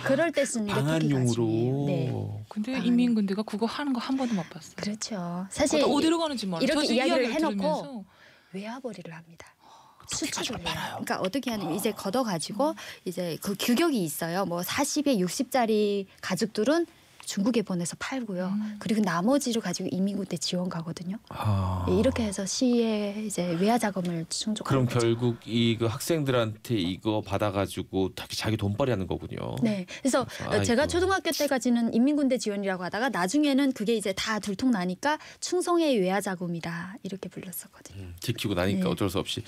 그럴 때 쓰는 게 토끼 가죽이에요. 방한용으로. 네. 근데 인민군대가 그거 하는 거 한 번도 못 봤어요. 그렇죠. 사실 어디로 가는지 몰라요. 이렇게 저 이야기를 이야기를 해놓고 들으면서 외화벌이를 합니다. 수출을 해요. 그러니까 어떻게 하냐면 이제 걷어가지고 이제 그 규격이 있어요. 뭐 40에 60짜리 가죽들은 중국에 보내서 팔고요. 그리고 나머지를 가지고 인민군대 지원 가거든요. 예, 이렇게 해서 시에 이제 외화 자금을 충족하는 그럼 거죠. 결국 이 그 학생들한테 이거 받아가지고 자기 돈벌이 하는 거군요. 네, 그래서 아이고. 제가 초등학교 때까지는 인민군대 지원이라고 하다가 나중에는 그게 이제 다 들통 나니까 충성의 외화 자금이라 이렇게 불렀었거든요. 지키고 나니까 네. 어쩔 수 없이.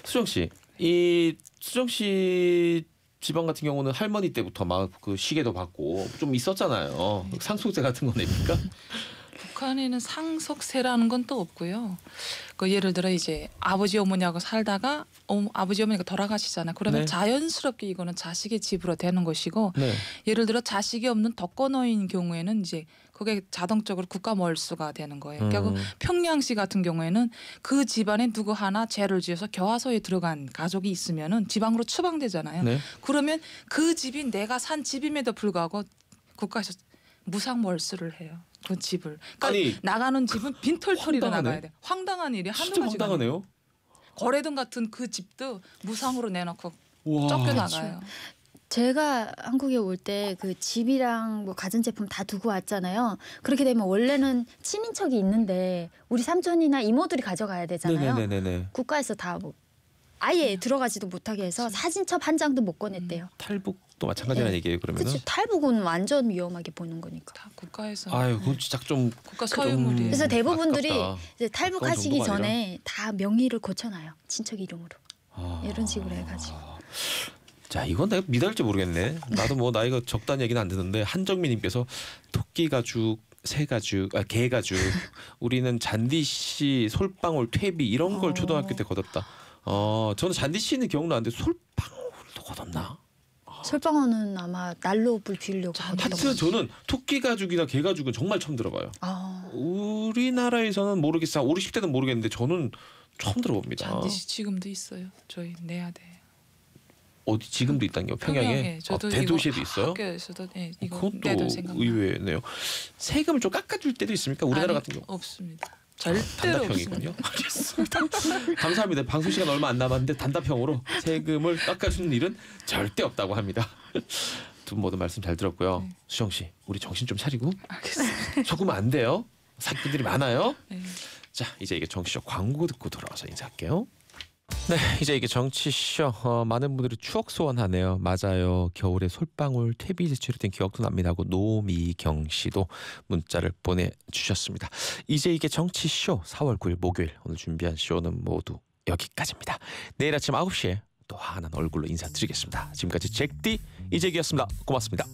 수정 씨, 이 수정 씨 집안 같은 경우는 할머니 때부터 막 그 시계도 받고 좀 있었잖아요. 상속세 같은 거 냅니까? 북한에는 상속세라는 건 또 없고요. 그 예를 들어 이제 아버지 어머니하고 살다가 아버지 어머니가 돌아가시잖아요. 그러면 네. 자연스럽게 이거는 자식의 집으로 되는 것이고 네. 예를 들어 자식이 없는 덕거노인 경우에는 이제 그게 자동적으로 국가 몰수가 되는 거예요. 결국 평양시 같은 경우에는 그 집안에 누구 하나 죄를 지어서 교화소에 들어간 가족이 있으면은 지방으로 추방되잖아요. 네. 그러면 그 집이 내가 산 집임에도 불구하고 국가에서 무상 몰수를 해요. 그 집을. 그러니까 아니, 나가는 집은 빈털터리로 황당하네. 나가야 돼. 황당한 일이 한두 진짜 가지가 아니에요. 황당하네요. 거래등 같은 그 집도 무상으로 내놓고 와. 쫓겨나가요. 제가 한국에 올 때 그 집이랑 뭐 가전제품 다 두고 왔잖아요. 그렇게 되면 원래는 친인척이 있는데 우리 삼촌이나 이모들이 가져가야 되잖아요. 네네네네. 국가에서 다 뭐 아예 들어가지도 못하게 해서 사진첩 한 장도 못 꺼냈대요. 탈북도 마찬가지라는 네. 얘기예요. 그러면은. 그치, 탈북은 완전 위험하게 보는 거니까. 다 국가에서 아유, 그건 진짜 좀 국가 소유물이에요. 그래서 대부분들이 아깝다. 이제 탈북하시기 정도가 전에 다 명의를 고쳐놔요. 친척 이름으로. 아. 이런 식으로 해가지고. 자, 이건 내가 믿을지 모르겠네. 나도 뭐 나이가 적다는 얘기는 안 듣는데 한정민님께서 토끼 가죽, 새 가죽, 개 가죽. 우리는 잔디씨, 솔방울, 퇴비 이런 걸 초등학교 때 걷었다. 저는 잔디씨는 기억나는데 솔방울도 걷었나? 솔방울은 아마 난로 불 피우려고. 하여튼 저는 토끼 가죽이나 개 가죽은 정말 처음 들어봐요. 아, 우리나라에서는 모르겠어요. 5, 60대는 모르겠는데 저는 처음 들어봅니다. 잔디시 지금도 있어요. 저희 내야 돼. 어디 지금도 있다는요? 평양에? 저도 대도시에도 이거 있어요? 학교에서도 이거 그건 또 내도 생각나. 의외네요. 세금을 좀 깎아줄 때도 있습니까? 우리나라 아니, 같은 경우. 없습니다. 절대로 단답형이군요. 없습니다. 알겠습니다. 감사합니다. 방송 시간 얼마 안 남았는데 단답형으로 세금을 깎아주는 일은 절대 없다고 합니다. 두 분 모두 말씀 잘 들었고요. 네. 수정 씨, 우리 정신 좀 차리고 알겠습니다. 속으면 안 돼요. 사기꾼들이 많아요. 네. 자, 이제 이게 정치쇼 광고 듣고 돌아와서 인사할게요. 네, 이제 이게 정치쇼 많은 분들이 추억 소원하네요. 맞아요. 겨울에 솔방울 퇴비 제출했던 기억도 납니다 하고 노미경 씨도 문자를 보내주셨습니다. 이제 이게 정치쇼 4월 9일 목요일 오늘 준비한 쇼는 모두 여기까지입니다. 내일 아침 9시에 또 환한 얼굴로 인사드리겠습니다. 지금까지 잭디 이재기였습니다. 고맙습니다.